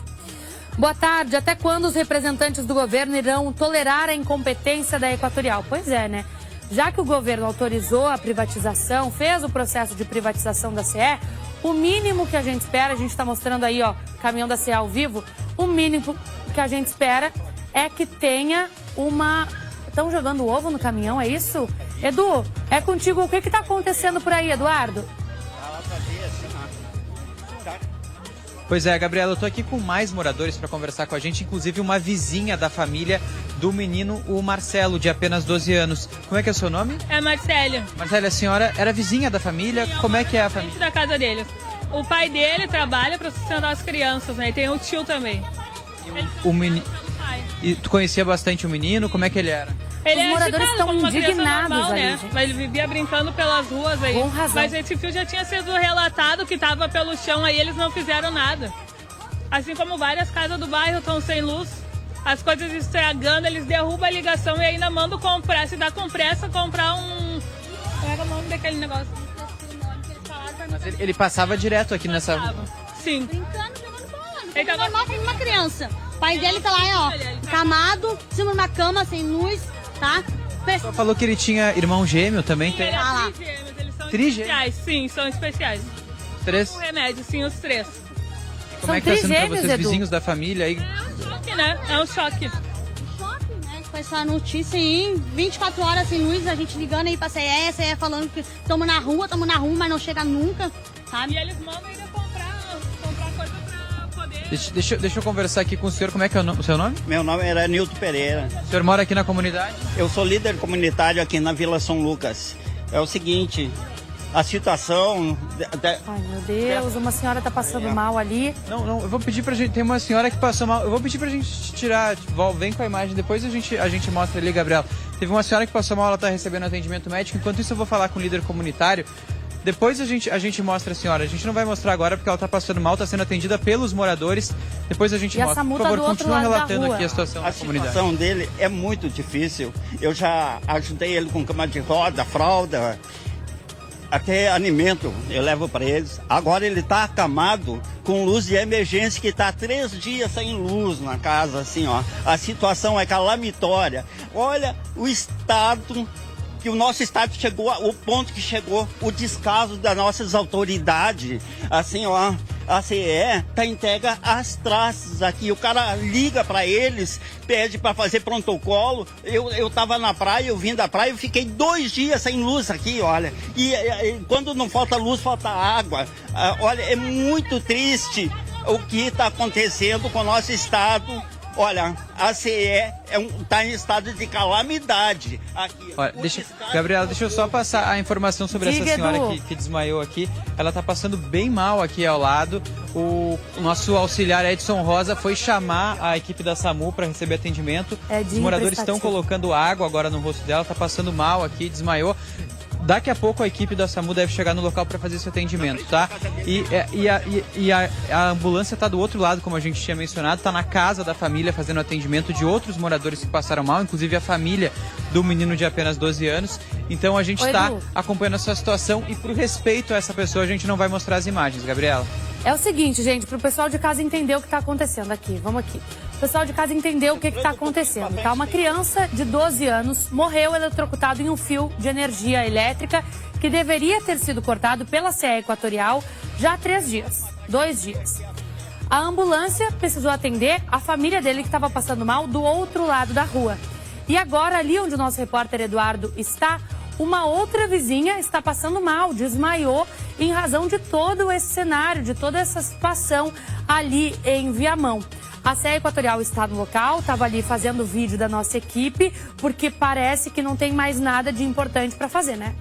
Boa tarde, até quando os representantes do governo irão tolerar a incompetência da Equatorial? Pois é, né? Já que o governo autorizou a privatização, fez o processo de privatização da CE, o mínimo que a gente espera, a gente está mostrando aí, ó, caminhão da CE ao vivo, o mínimo que a gente espera é que tenha uma... Estão jogando ovo no caminhão, é isso? Edu, é contigo. O que está acontecendo por aí, Eduardo? Pois é, Gabriela, eu tô aqui com mais moradores para conversar com a gente, inclusive uma vizinha da família do menino, o Marcelo, de apenas 12 anos. Como é que é o seu nome? É Marcélia. Marcélia, a senhora era vizinha da família? Sim, como é que é a família? Da casa dele. O pai dele trabalha para sustentar as crianças, né? E tem o tio também. O menino... E tu conhecia bastante o menino? Como é que ele era? Ele Os moradores estão indignados normal, ali, né? gente. Mas ele vivia brincando pelas ruas aí. Com razão. Mas esse fio já tinha sido relatado que estava pelo chão aí, eles não fizeram nada. Assim como várias casas do bairro estão sem luz, as coisas estragando, eles derrubam a ligação e ainda mandam comprar, se dá com pressa, comprar um... Qual era o nome daquele negócio? Mas ele passava direto aqui nessa... Sim. Brincando, jogando bola. Ele normal como uma criança. O pai dele tá lá, ó, camado, em cima de uma cama, sem luz, tá? Só falou que ele tinha irmão gêmeo também. Sim, ele é trigêmeos, eles são Trigêmeos? especiais. Sim, são especiais. 3? Com remédio, sim, os 3. Como é que tá sendo pra vocês, vizinhos da família aí? É um choque, né? É um choque. Choque, né? Com essa notícia aí, 24 horas sem luz, a gente ligando aí pra CE falando que estamos na rua, mas não chega nunca, sabe? E eles mandam ainda comprar coisa pra poder... Deixa eu conversar aqui com o senhor. Como é que é o seu nome? Meu nome era Nilton Pereira. O senhor mora aqui na comunidade? Eu sou líder comunitário aqui na Vila São Lucas. É o seguinte, a situação... Ai, meu Deus, uma senhora tá passando mal ali. Não, eu vou pedir pra gente... Tem uma senhora que passou mal. Eu vou pedir pra gente tirar... Vem com a imagem, depois a gente mostra ali, Gabriela. Teve uma senhora que passou mal, ela tá recebendo atendimento médico. Enquanto isso, eu vou falar com o líder comunitário. Depois a gente mostra a senhora. A gente não vai mostrar agora porque ela está passando mal, está sendo atendida pelos moradores. Depois a gente E a mostra. SAMU Por tá favor, do outro continua lado da relatando rua. aqui a situação da comunidade. A situação dele é muito difícil. Eu já ajudei ele com cama de roda, fralda, até alimento eu levo para eles. Agora ele está acamado com luz de emergência, que está há 3 dias sem luz na casa, assim, ó. A situação é calamitória. Olha o estado, que o nosso estado chegou, o ponto que chegou, o descaso das nossas autoridades, assim, ó. A CE tá entrega as traças aqui. O cara liga para eles, pede para fazer protocolo. Eu tava na praia, eu vim da praia, eu fiquei 2 dias sem luz aqui, olha. E quando não falta luz, falta água. Olha, é muito triste o que está acontecendo com o nosso estado. Olha, a CE está em estado de calamidade aqui. Olha, Gabriela, deixa eu só passar a informação sobre essa senhora Edu. que desmaiou aqui. Ela está passando bem mal aqui ao lado. O nosso auxiliar Edson Rosa foi chamar a equipe da SAMU para receber atendimento. Os moradores estão colocando água agora no rosto dela, está passando mal aqui, desmaiou. Daqui a pouco a equipe da SAMU deve chegar no local para fazer esse atendimento, tá? E a ambulância está do outro lado, como a gente tinha mencionado, está na casa da família fazendo atendimento de outros moradores que passaram mal, inclusive a família do menino de apenas 12 anos. Então a gente está acompanhando essa situação e por respeito a essa pessoa a gente não vai mostrar as imagens, Gabriela. É o seguinte, gente, para o pessoal de casa entender o que está acontecendo aqui. Vamos aqui. O pessoal de casa entender o que está acontecendo. Tá? Uma criança de 12 anos morreu eletrocutado em um fio de energia elétrica que deveria ter sido cortado pela CE Equatorial já há 3 dias. 2 dias. A ambulância precisou atender a família dele que estava passando mal do outro lado da rua. E agora, ali onde o nosso repórter Eduardo está, uma outra vizinha está passando mal, desmaiou em razão de todo esse cenário, de toda essa situação ali em Viamão. A CE Equatorial está no local, estava ali fazendo vídeo da nossa equipe, porque parece que não tem mais nada de importante para fazer, né?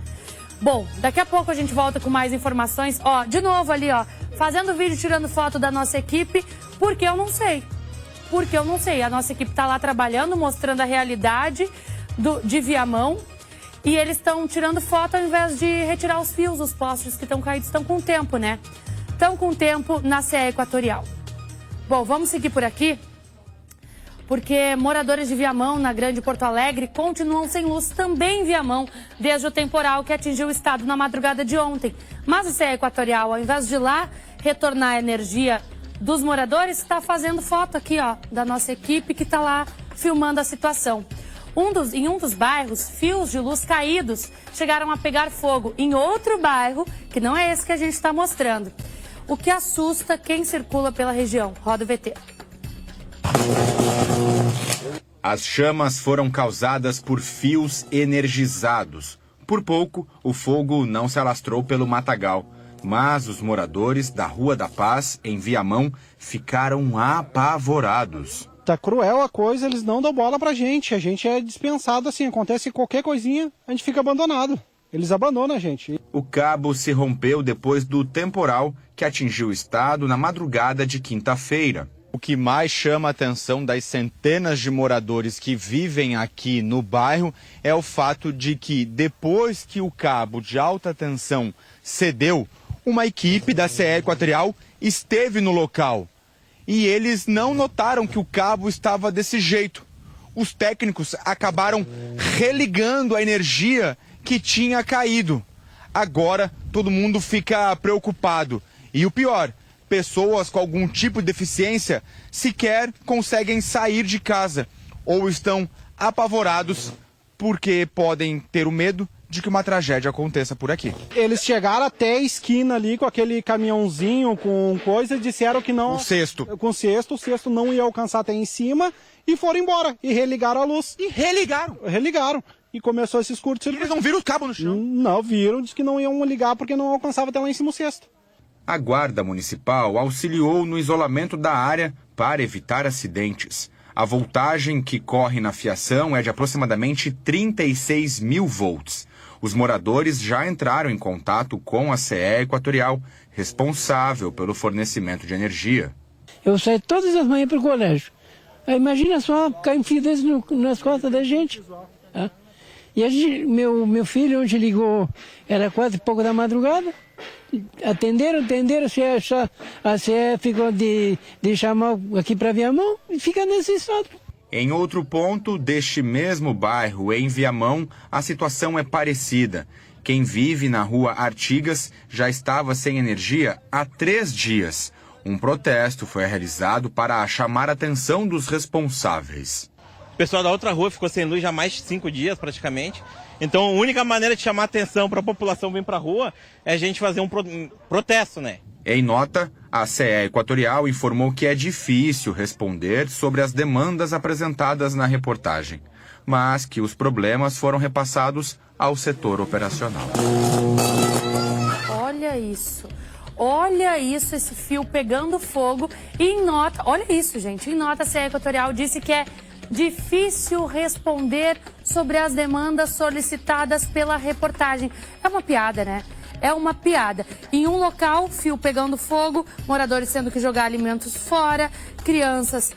Bom, daqui a pouco a gente volta com mais informações. Ó, de novo ali, ó, fazendo vídeo, tirando foto da nossa equipe, porque eu não sei. Porque eu não sei. A nossa equipe está lá trabalhando, mostrando a realidade de Viamão. E eles estão tirando foto ao invés de retirar os fios, os postes que estão caídos. Estão com tempo, né? Estão com tempo na CE Equatorial. Bom, vamos seguir por aqui, porque moradores de Viamão, na Grande Porto Alegre, continuam sem luz também em Viamão, desde o temporal que atingiu o estado na madrugada de ontem. Mas a CE Equatorial, ao invés de ir lá retornar a energia dos moradores, está fazendo foto aqui, ó, da nossa equipe que está lá filmando a situação. Em um dos bairros, fios de luz caídos chegaram a pegar fogo em outro bairro, que não é esse que a gente está mostrando. O que assusta quem circula pela região. Roda o VT. As chamas foram causadas por fios energizados. Por pouco, o fogo não se alastrou pelo matagal. Mas os moradores da Rua da Paz, em Viamão, ficaram apavorados. Tá cruel a coisa, eles não dão bola pra gente. A gente é dispensado assim, acontece qualquer coisinha, a gente fica abandonado. Eles abandonam a gente. O cabo se rompeu depois do temporal que atingiu o estado na madrugada de quinta-feira. O que mais chama a atenção das centenas de moradores que vivem aqui no bairro é o fato de que, depois que o cabo de alta tensão cedeu, uma equipe da CE Equatorial esteve no local. E eles não notaram que o cabo estava desse jeito. Os técnicos acabaram religando a energia que tinha caído. Agora todo mundo fica preocupado. E o pior, pessoas com algum tipo de deficiência sequer conseguem sair de casa ou estão apavorados porque podem ter o medo de que uma tragédia aconteça por aqui. Eles chegaram até a esquina ali com aquele caminhãozinho com coisa e disseram que não... O cesto. Com o cesto não ia alcançar até em cima e foram embora. E religaram a luz. E religaram? Religaram. E começou esses curtos-circuitos. Eles não viram os cabos no chão? Não, viram. Disse que não iam ligar porque não alcançava até lá em cima o cesto. A Guarda Municipal auxiliou no isolamento da área para evitar acidentes. A voltagem que corre na fiação é de aproximadamente 36 mil volts. Os moradores já entraram em contato com a CE Equatorial, responsável pelo fornecimento de energia. Eu saio todas as manhãs para o colégio. Aí imagina só cair um fio desse nas costas da gente. E meu filho hoje ligou, era 4h pouco da madrugada, atenderam, a CE ficou de chamar aqui para Viamão e fica nesse estado. Em outro ponto deste mesmo bairro, em Viamão, a situação é parecida. Quem vive na rua Artigas já estava sem energia há 3 dias. Um protesto foi realizado para chamar a atenção dos responsáveis. O pessoal da outra rua ficou sem luz já há mais de 5 dias praticamente. Então a única maneira de chamar a atenção para a população vir para a rua é a gente fazer um protesto, né? Em nota, a CE Equatorial informou que é difícil responder sobre as demandas apresentadas na reportagem, mas que os problemas foram repassados ao setor operacional. Olha isso. Olha isso, esse fio pegando fogo. E em nota, olha isso, gente. Em nota, a CE Equatorial disse que é difícil responder sobre as demandas solicitadas pela reportagem. É uma piada, né? É uma piada. Em um local, fio pegando fogo, moradores tendo que jogar alimentos fora, crianças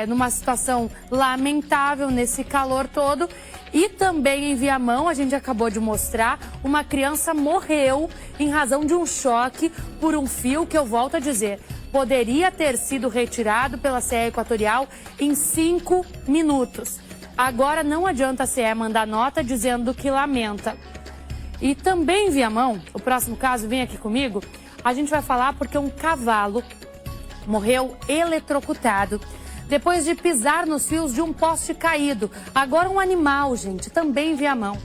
numa situação lamentável nesse calor todo. E também em Viamão, a gente acabou de mostrar, uma criança morreu em razão de um choque por um fio que, eu volto a dizer, poderia ter sido retirado pela CE Equatorial em 5 minutos. Agora não adianta a CE mandar nota dizendo que lamenta. E também em Viamão, o próximo caso, vem aqui comigo, a gente vai falar porque um cavalo morreu eletrocutado depois de pisar nos fios de um poste caído. Agora um animal, gente, também em Viamão.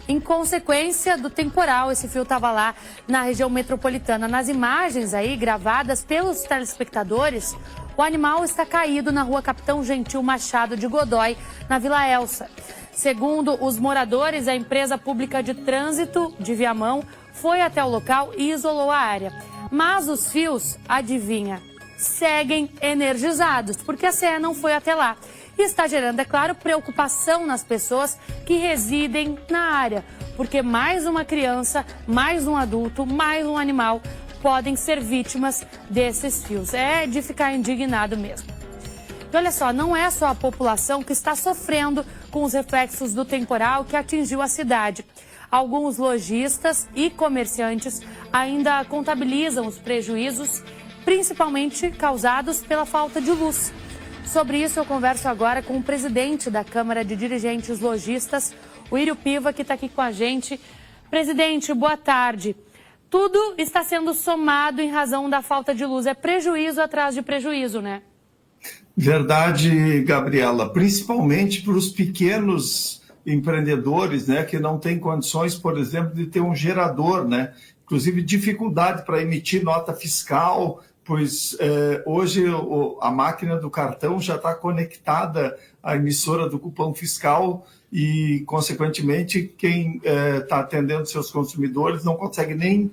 Em consequência do temporal, esse fio estava lá na região metropolitana. Nas imagens aí gravadas pelos telespectadores, o animal está caído na rua Capitão Gentil Machado de Godói, na Vila Elsa. Segundo os moradores, a empresa pública de trânsito de Viamão foi até o local e isolou a área. Mas os fios, adivinha, seguem energizados, porque a CE não foi até lá. E está gerando, é claro, preocupação nas pessoas que residem na área, porque mais uma criança, mais um adulto, mais um animal podem ser vítimas desses fios. É de ficar indignado mesmo. E olha só, não é só a população que está sofrendo com os reflexos do temporal que atingiu a cidade. Alguns lojistas e comerciantes ainda contabilizam os prejuízos, principalmente causados pela falta de luz. Sobre isso eu converso agora com o presidente da Câmara de Dirigentes Lojistas, o Írio Piva, que está aqui com a gente. Presidente, boa tarde. Tudo está sendo somado em razão da falta de luz. É prejuízo atrás de prejuízo, né? Verdade, Gabriela. Principalmente para os pequenos empreendedores, né, que não têm condições, por exemplo, de ter um gerador, né? Inclusive dificuldade para emitir nota fiscal, pois hoje a máquina do cartão já está conectada à emissora do cupom fiscal e, consequentemente, quem está atendendo seus consumidores não consegue nem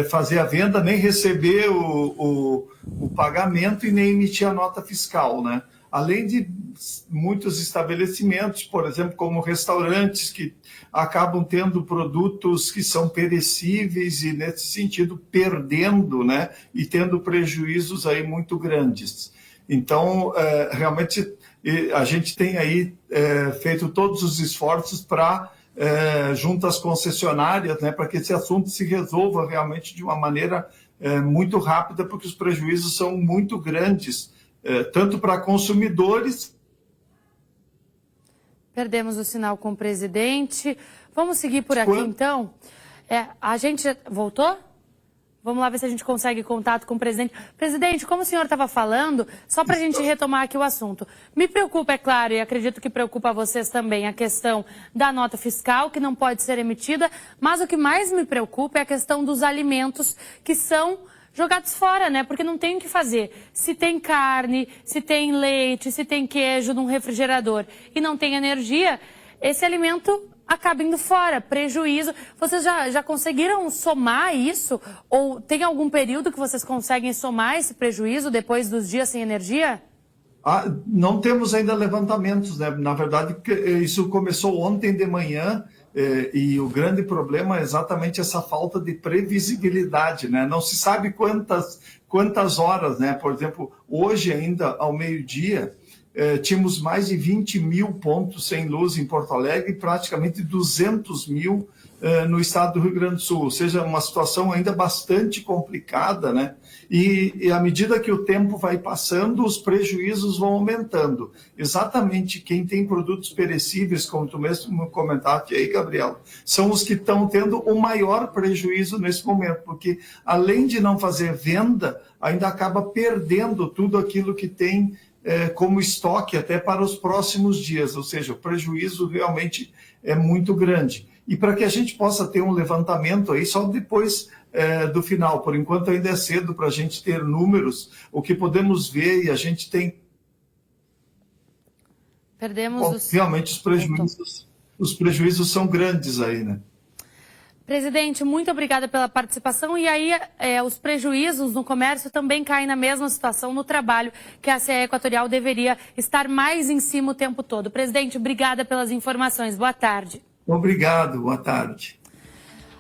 fazer a venda, nem receber o pagamento e nem emitir a nota fiscal, né? Além de muitos estabelecimentos, por exemplo, como restaurantes, que acabam tendo produtos que são perecíveis e, nesse sentido, perdendo, né? E tendo prejuízos aí muito grandes. Então, realmente, a gente tem aí feito todos os esforços para, junto às concessionárias, né? Para que esse assunto se resolva realmente de uma maneira muito rápida, porque os prejuízos são muito grandes, tanto para consumidores. Perdemos o sinal com o presidente. Vamos seguir por aqui, então. A gente voltou? Vamos lá ver se a gente consegue contato com o presidente. Presidente, como o senhor estava falando, só para a gente retomar aqui o assunto. Me preocupa, é claro, e acredito que preocupa vocês também, a questão da nota fiscal, que não pode ser emitida, mas o que mais me preocupa é a questão dos alimentos que são jogados fora, né? Porque não tem o que fazer. Se tem carne, se tem leite, se tem queijo num refrigerador e não tem energia, esse alimento acaba indo fora, prejuízo. Vocês já conseguiram somar isso? Ou tem algum período que vocês conseguem somar esse prejuízo depois dos dias sem energia? Não temos ainda levantamentos, né? Na verdade, isso começou ontem de manhã, e o grande problema é exatamente essa falta de previsibilidade, né? Não se sabe quantas horas, né? Por exemplo, hoje ainda ao meio-dia, tínhamos mais de 20 mil pontos sem luz em Porto Alegre e praticamente 200 mil no estado do Rio Grande do Sul, ou seja, uma situação ainda bastante complicada, né? E à medida que o tempo vai passando, os prejuízos vão aumentando. Exatamente quem tem produtos perecíveis, como tu mesmo comentaste aí, Gabriel, são os que estão tendo o maior prejuízo nesse momento, porque além de não fazer venda, ainda acaba perdendo tudo aquilo que tem como estoque até para os próximos dias, ou seja, o prejuízo realmente é muito grande. E para que a gente possa ter um levantamento aí só depois do final, por enquanto ainda é cedo para a gente ter números, o que podemos ver e a gente tem... Perdemos realmente os prejuízos são grandes aí, né? Presidente, muito obrigada pela participação. E aí, os prejuízos no comércio também caem na mesma situação no trabalho, que a CE Equatorial deveria estar mais em cima o tempo todo. Presidente, obrigada pelas informações. Boa tarde. Obrigado, boa tarde.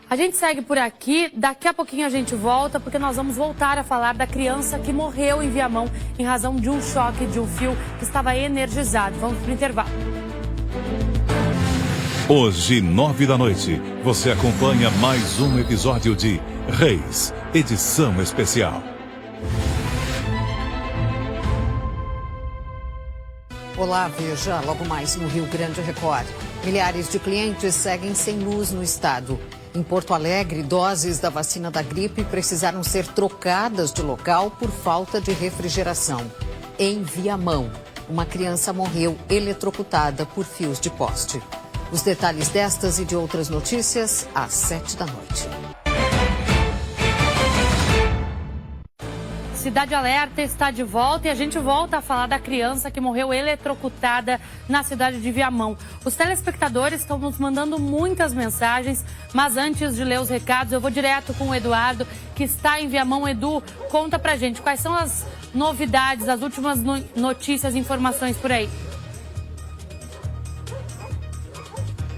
A gente segue por aqui, daqui a pouquinho a gente volta, porque nós vamos voltar a falar da criança que morreu em Viamão em razão de um choque de um fio que estava energizado. Vamos para o intervalo. Hoje, 21h, você acompanha mais um episódio de Reis, edição especial. Olá, veja logo mais no Rio Grande Record. Milhares de clientes seguem sem luz no estado. Em Porto Alegre, doses da vacina da gripe precisaram ser trocadas de local por falta de refrigeração. Em Viamão, uma criança morreu eletrocutada por fios de poste. Os detalhes destas e de outras notícias às 7 da noite. Cidade Alerta está de volta e a gente volta a falar da criança que morreu eletrocutada na cidade de Viamão. Os telespectadores estão nos mandando muitas mensagens, mas antes de ler os recados, eu vou direto com o Eduardo, que está em Viamão. Edu, conta pra gente quais são as novidades, as últimas notícias e informações por aí.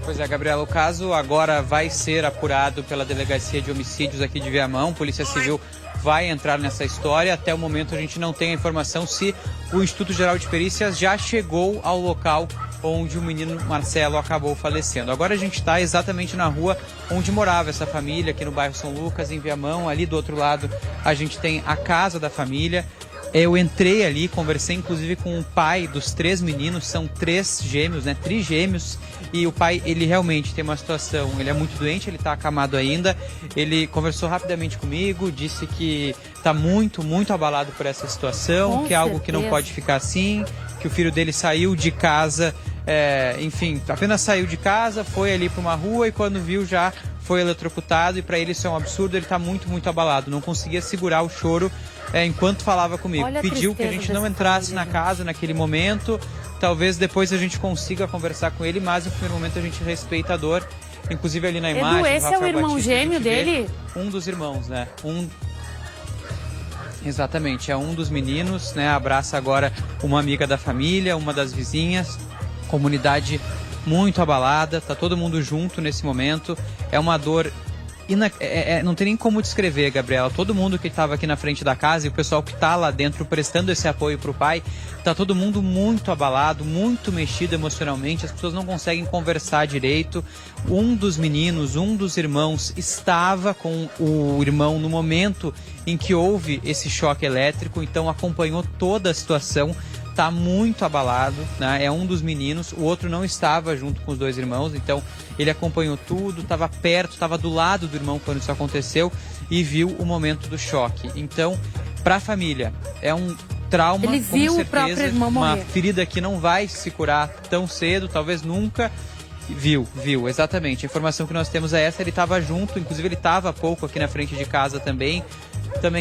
Pois é, Gabriela, o caso agora vai ser apurado pela Delegacia de Homicídios aqui de Viamão. Polícia Civil vai entrar nessa história. Até o momento a gente não tem a informação se o Instituto Geral de Perícias já chegou ao local onde o menino Marcelo acabou falecendo. Agora a gente está exatamente na rua onde morava essa família, aqui no bairro São Lucas, em Viamão. Ali do outro lado a gente tem a casa da família. Eu entrei ali, conversei inclusive com o pai dos 3 meninos, são 3 gêmeos, né, trigêmeos, e o pai, ele realmente tem uma situação, ele é muito doente, ele está acamado ainda, ele conversou rapidamente comigo, disse que está muito, muito abalado por essa situação, que é algo que não pode ficar assim, que o filho dele saiu de casa, enfim, apenas saiu de casa, foi ali para uma rua e quando viu já foi eletrocutado, e para ele isso é um absurdo, ele está muito, muito abalado, não conseguia segurar o choro enquanto falava comigo. Pediu que a gente não entrasse na casa naquele momento, talvez depois a gente consiga conversar com ele, mas no primeiro momento a gente respeita a dor, inclusive ali na imagem. Edu, esse é o irmão gêmeo dele? Um dos irmãos, né? Exatamente, é um dos meninos, né? Abraça agora uma amiga da família, uma das vizinhas, comunidade muito abalada, tá todo mundo junto nesse momento, é uma dor... não tem nem como descrever, Gabriela. Todo mundo que estava aqui na frente da casa e o pessoal que está lá dentro prestando esse apoio para o pai, tá todo mundo muito abalado, muito mexido emocionalmente. As pessoas não conseguem conversar direito. Um dos meninos, um dos irmãos estava com o irmão no momento em que houve esse choque elétrico, então acompanhou toda a situação. Tá muito abalado, né? É um dos meninos, o outro não estava junto com os 2 irmãos, então ele acompanhou tudo, estava perto, estava do lado do irmão quando isso aconteceu e viu o momento do choque. Então, para a família, é um trauma, ele viu com o próprio irmão uma morrer. ferida que não vai se curar tão cedo, talvez nunca. Viu, exatamente. A informação que nós temos é essa, ele estava junto, inclusive ele estava há pouco aqui na frente de casa também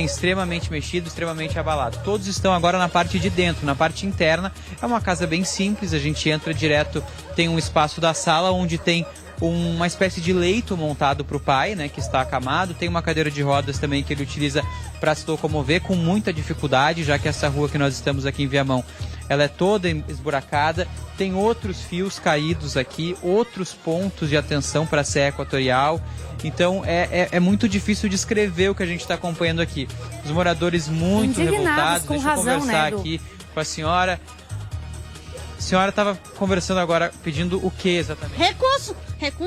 extremamente mexido, extremamente abalado. Todos estão agora na parte de dentro, na parte interna. É uma casa bem simples, a gente entra direto, tem um espaço da sala onde tem uma espécie de leito montado para o pai, né, que está acamado. Tem uma cadeira de rodas também que ele utiliza para se locomover com muita dificuldade, já que essa rua que nós estamos aqui em Viamão, ela é toda esburacada. Tem outros fios caídos aqui, outros pontos de atenção para a CE Equatorial. Então é muito difícil descrever o que a gente está acompanhando aqui. Os moradores muito revoltados. Deixa eu conversar aqui com a senhora. A senhora estava conversando agora, pedindo o que exatamente? Recurso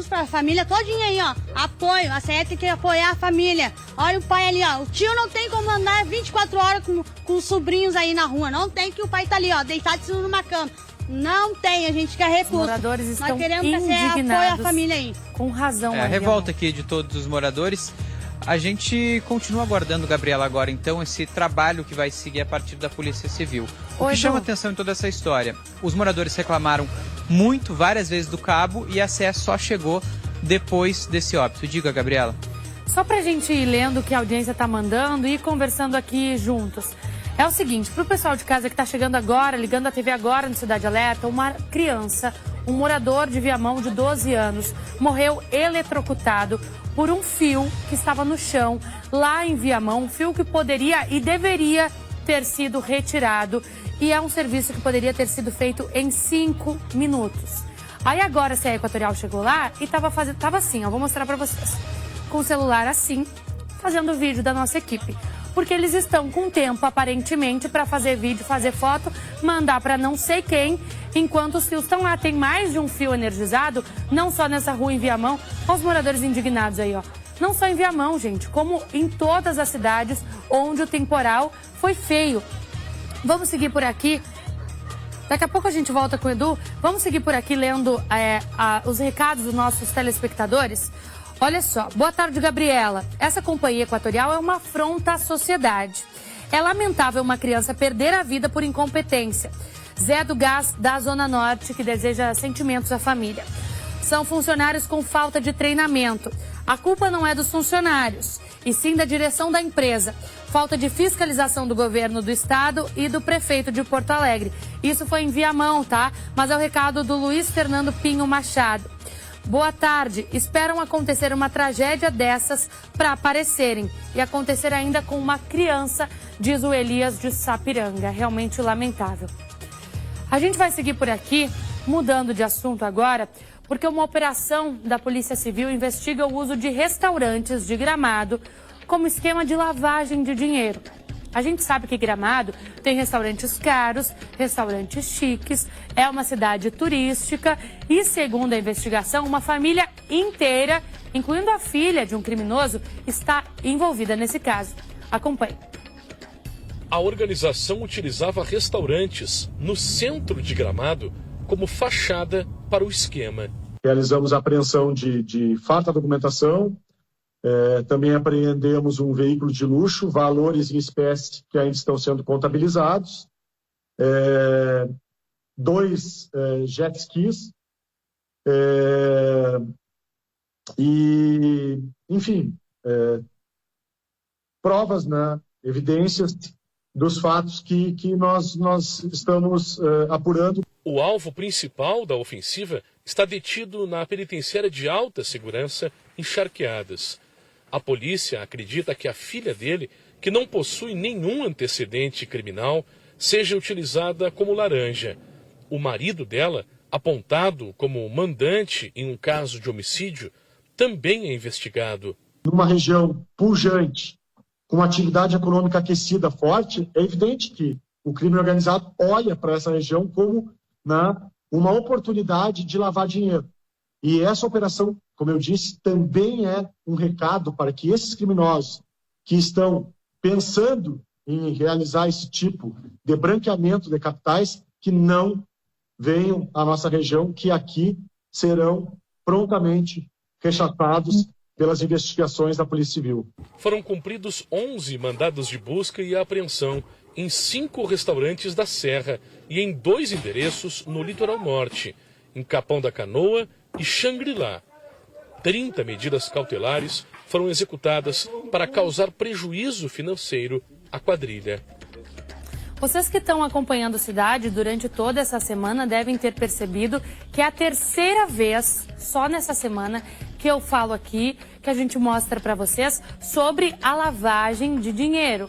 pra família todinha aí, ó. Apoio, a CE tem que apoiar a família. Olha o pai ali, ó. O tio não tem como andar 24 horas com os sobrinhos aí na rua. Não tem, que o pai tá ali, ó, deitado numa cama. Não tem, a gente quer recurso. Os moradores estão Nós queremos que a CE apoie a família aí. Com razão. A revolta aqui de todos os moradores. A gente continua aguardando, Gabriela, agora então esse trabalho que vai seguir a partir da Polícia Civil. O que chama atenção em toda essa história? Os moradores reclamaram muito, várias vezes do cabo, e a CE só chegou depois desse óbito. Diga, Gabriela. Só pra gente ir lendo o que a audiência tá mandando e ir conversando aqui juntos. É o seguinte, pro pessoal de casa que tá chegando agora, ligando a TV agora no Cidade Alerta, uma criança, um morador de Viamão de 12 anos, morreu eletrocutado por um fio que estava no chão lá em Viamão, um fio que poderia e deveria ter sido retirado, e é um serviço que poderia ter sido feito em 5 minutos. Aí agora a CE Equatorial chegou lá e tava assim, ó, vou mostrar para vocês, com o celular assim, fazendo o vídeo da nossa equipe. Porque eles estão com tempo, aparentemente, para fazer vídeo, fazer foto, mandar para não sei quem, enquanto os fios estão lá. Tem mais de um fio energizado, não só nessa rua em Viamão. Olha os moradores indignados aí, ó. Não só em Viamão, gente, como em todas as cidades onde o temporal foi feio. Vamos seguir por aqui. Daqui a pouco a gente volta com o Edu. Vamos seguir por aqui lendo os recados dos nossos telespectadores. Olha só, boa tarde, Gabriela. Essa companhia equatorial é uma afronta à sociedade. É lamentável uma criança perder a vida por incompetência. Zé do Gás, da Zona Norte, que deseja sentimentos à família. São funcionários com falta de treinamento. A culpa não é dos funcionários, e sim da direção da empresa. Falta de fiscalização do governo do estado e do prefeito de Porto Alegre. Isso foi em Viamão, tá? Mas é o recado do Luiz Fernando Pinho Machado. Boa tarde. Esperam acontecer uma tragédia dessas para aparecerem. E acontecer ainda com uma criança, diz o Elias de Sapiranga. Realmente lamentável. A gente vai seguir por aqui, mudando de assunto agora, porque uma operação da Polícia Civil investiga o uso de restaurantes de Gramado como esquema de lavagem de dinheiro. A gente sabe que Gramado tem restaurantes caros, restaurantes chiques, é uma cidade turística e, segundo a investigação, uma família inteira, incluindo a filha de um criminoso, está envolvida nesse caso. Acompanhe. A organização utilizava restaurantes no centro de Gramado como fachada para o esquema. Realizamos a apreensão de farta documentação. Também apreendemos um veículo de luxo, valores em espécie que ainda estão sendo contabilizados, 2 jet skis, e, enfim, provas, né, evidências dos fatos que nós estamos apurando. O alvo principal da ofensiva está detido na penitenciária de alta segurança em Charqueadas. A polícia acredita que a filha dele, que não possui nenhum antecedente criminal, seja utilizada como laranja. O marido dela, apontado como mandante em um caso de homicídio, também é investigado. Numa região pujante, com atividade econômica aquecida forte, é evidente que o crime organizado olha para essa região como uma oportunidade de lavar dinheiro. E essa operação, como eu disse, também é um recado para que esses criminosos que estão pensando em realizar esse tipo de branqueamento de capitais, que não venham à nossa região, que aqui serão prontamente rechaçados pelas investigações da Polícia Civil. Foram cumpridos 11 mandados de busca e apreensão em 5 restaurantes da Serra e em 2 endereços no litoral norte, em Capão da Canoa e Xangri-Lá. 30 medidas cautelares foram executadas para causar prejuízo financeiro à quadrilha. Vocês que estão acompanhando a cidade durante toda essa semana devem ter percebido que é a terceira vez, só nessa semana, que eu falo aqui, que a gente mostra para vocês sobre a lavagem de dinheiro.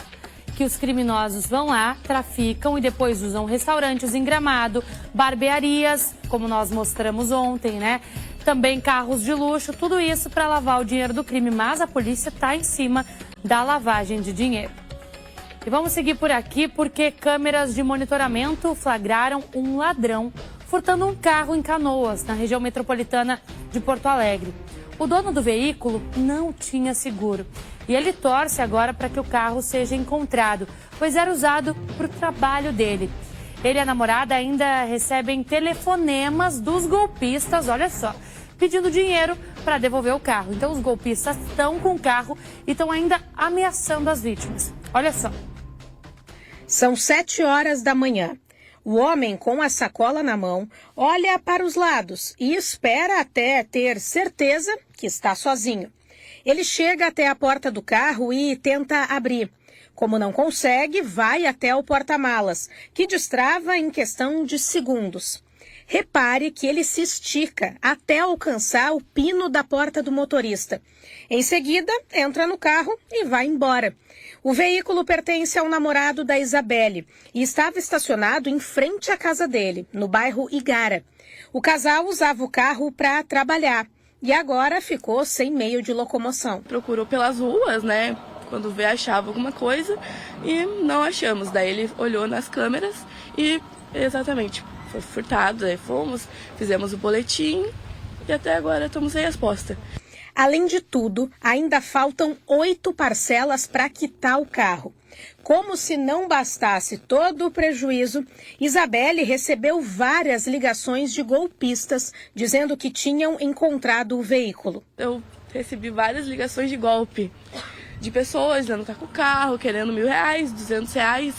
Que os criminosos vão lá, traficam e depois usam restaurantes em Gramado, barbearias, como nós mostramos ontem, né? Também carros de luxo, tudo isso para lavar o dinheiro do crime. Mas a polícia está em cima da lavagem de dinheiro. E vamos seguir por aqui porque câmeras de monitoramento flagraram um ladrão furtando um carro em Canoas, na região metropolitana de Porto Alegre. O dono do veículo não tinha seguro e ele torce agora para que o carro seja encontrado, pois era usado para o trabalho dele. Ele e a namorada ainda recebem telefonemas dos golpistas, olha só, pedindo dinheiro para devolver o carro. Então os golpistas estão com o carro e estão ainda ameaçando as vítimas. Olha só. São 7 horas da manhã. O homem, com a sacola na mão, olha para os lados e espera até ter certeza que está sozinho. Ele chega até a porta do carro e tenta abrir. Como não consegue, vai até o porta-malas, que destrava em questão de segundos. Repare que ele se estica até alcançar o pino da porta do motorista. Em seguida, entra no carro e vai embora. O veículo pertence ao namorado da Isabelle e estava estacionado em frente à casa dele, no bairro Igara. O casal usava o carro para trabalhar e agora ficou sem meio de locomoção. Procurou pelas ruas, né? Quando vê, achava alguma coisa e não achamos. Daí ele olhou nas câmeras e exatamente foi furtado. Aí fomos, fizemos o boletim e até agora estamos sem resposta. Além de tudo, ainda faltam 8 parcelas para quitar o carro. Como se não bastasse todo o prejuízo, Isabelle recebeu várias ligações de golpistas dizendo que tinham encontrado o veículo. Eu recebi várias ligações de golpe, de pessoas dizendo que tá com o carro, querendo R$1.000, R$200.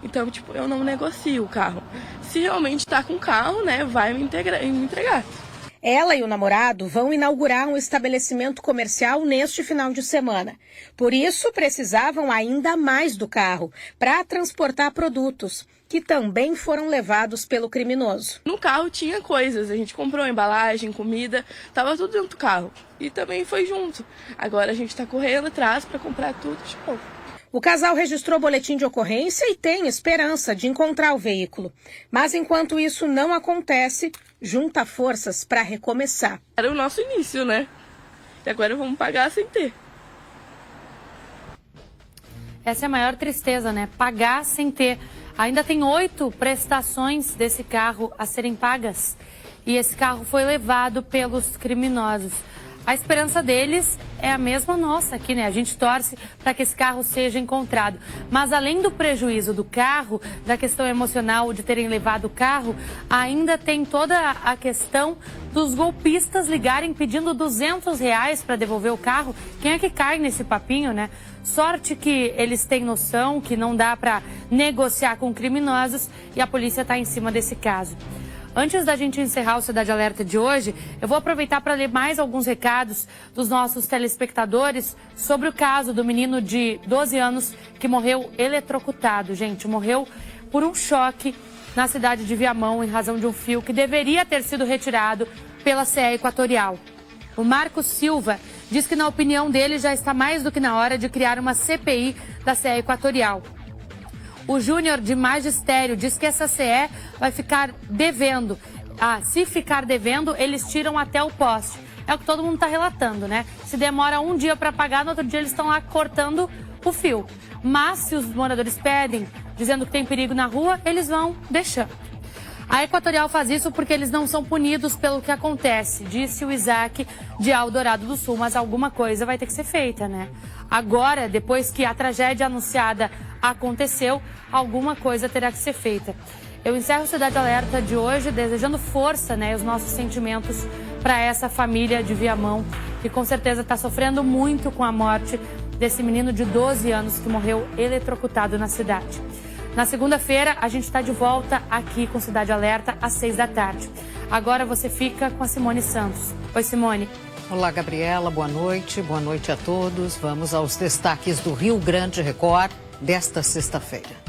Então, eu não negocio o carro. Se realmente tá com o carro, né, vai me entregar. Ela e o namorado vão inaugurar um estabelecimento comercial neste final de semana. Por isso, precisavam ainda mais do carro para transportar produtos, que também foram levados pelo criminoso. No carro tinha coisas, a gente comprou embalagem, comida, estava tudo dentro do carro. E também foi junto. Agora a gente está correndo atrás para comprar tudo de novo. O casal registrou boletim de ocorrência e tem esperança de encontrar o veículo. Mas enquanto isso não acontece, junta forças para recomeçar. Era o nosso início, né? E agora vamos pagar sem ter. Essa é a maior tristeza, né? Pagar sem ter. Ainda tem 8 prestações desse carro a serem pagas. E esse carro foi levado pelos criminosos. A esperança deles é a mesma nossa aqui, né? A gente torce para que esse carro seja encontrado. Mas além do prejuízo do carro, da questão emocional de terem levado o carro, ainda tem toda a questão dos golpistas ligarem pedindo R$200 para devolver o carro. Quem é que cai nesse papinho, né? Sorte que eles têm noção que não dá para negociar com criminosos e a polícia está em cima desse caso. Antes da gente encerrar o Cidade Alerta de hoje, eu vou aproveitar para ler mais alguns recados dos nossos telespectadores sobre o caso do menino de 12 anos que morreu eletrocutado. Gente, morreu por um choque na cidade de Viamão em razão de um fio que deveria ter sido retirado pela CE Equatorial. O Marcos Silva diz que, na opinião dele, já está mais do que na hora de criar uma CPI da CE Equatorial. O Júnior de Magistério diz que essa CE vai ficar devendo. Se ficar devendo, eles tiram até o poste. É o que todo mundo está relatando, né? Se demora um dia para pagar, no outro dia eles estão lá cortando o fio. Mas se os moradores pedem, dizendo que tem perigo na rua, eles vão deixando. A Equatorial faz isso porque eles não são punidos pelo que acontece, disse o Isaac de Eldorado do Sul, mas alguma coisa vai ter que ser feita, né? Agora, depois que a tragédia anunciada aconteceu, alguma coisa terá que ser feita. Eu encerro o Cidade Alerta de hoje desejando força, né, os nossos sentimentos para essa família de Viamão, que com certeza está sofrendo muito com a morte desse menino de 12 anos que morreu eletrocutado na cidade. Na segunda-feira, a gente está de volta aqui com Cidade Alerta às 6 da tarde. Agora você fica com a Simone Santos. Oi, Simone. Olá, Gabriela. Boa noite. Boa noite a todos. Vamos aos destaques do Rio Grande Record desta sexta-feira.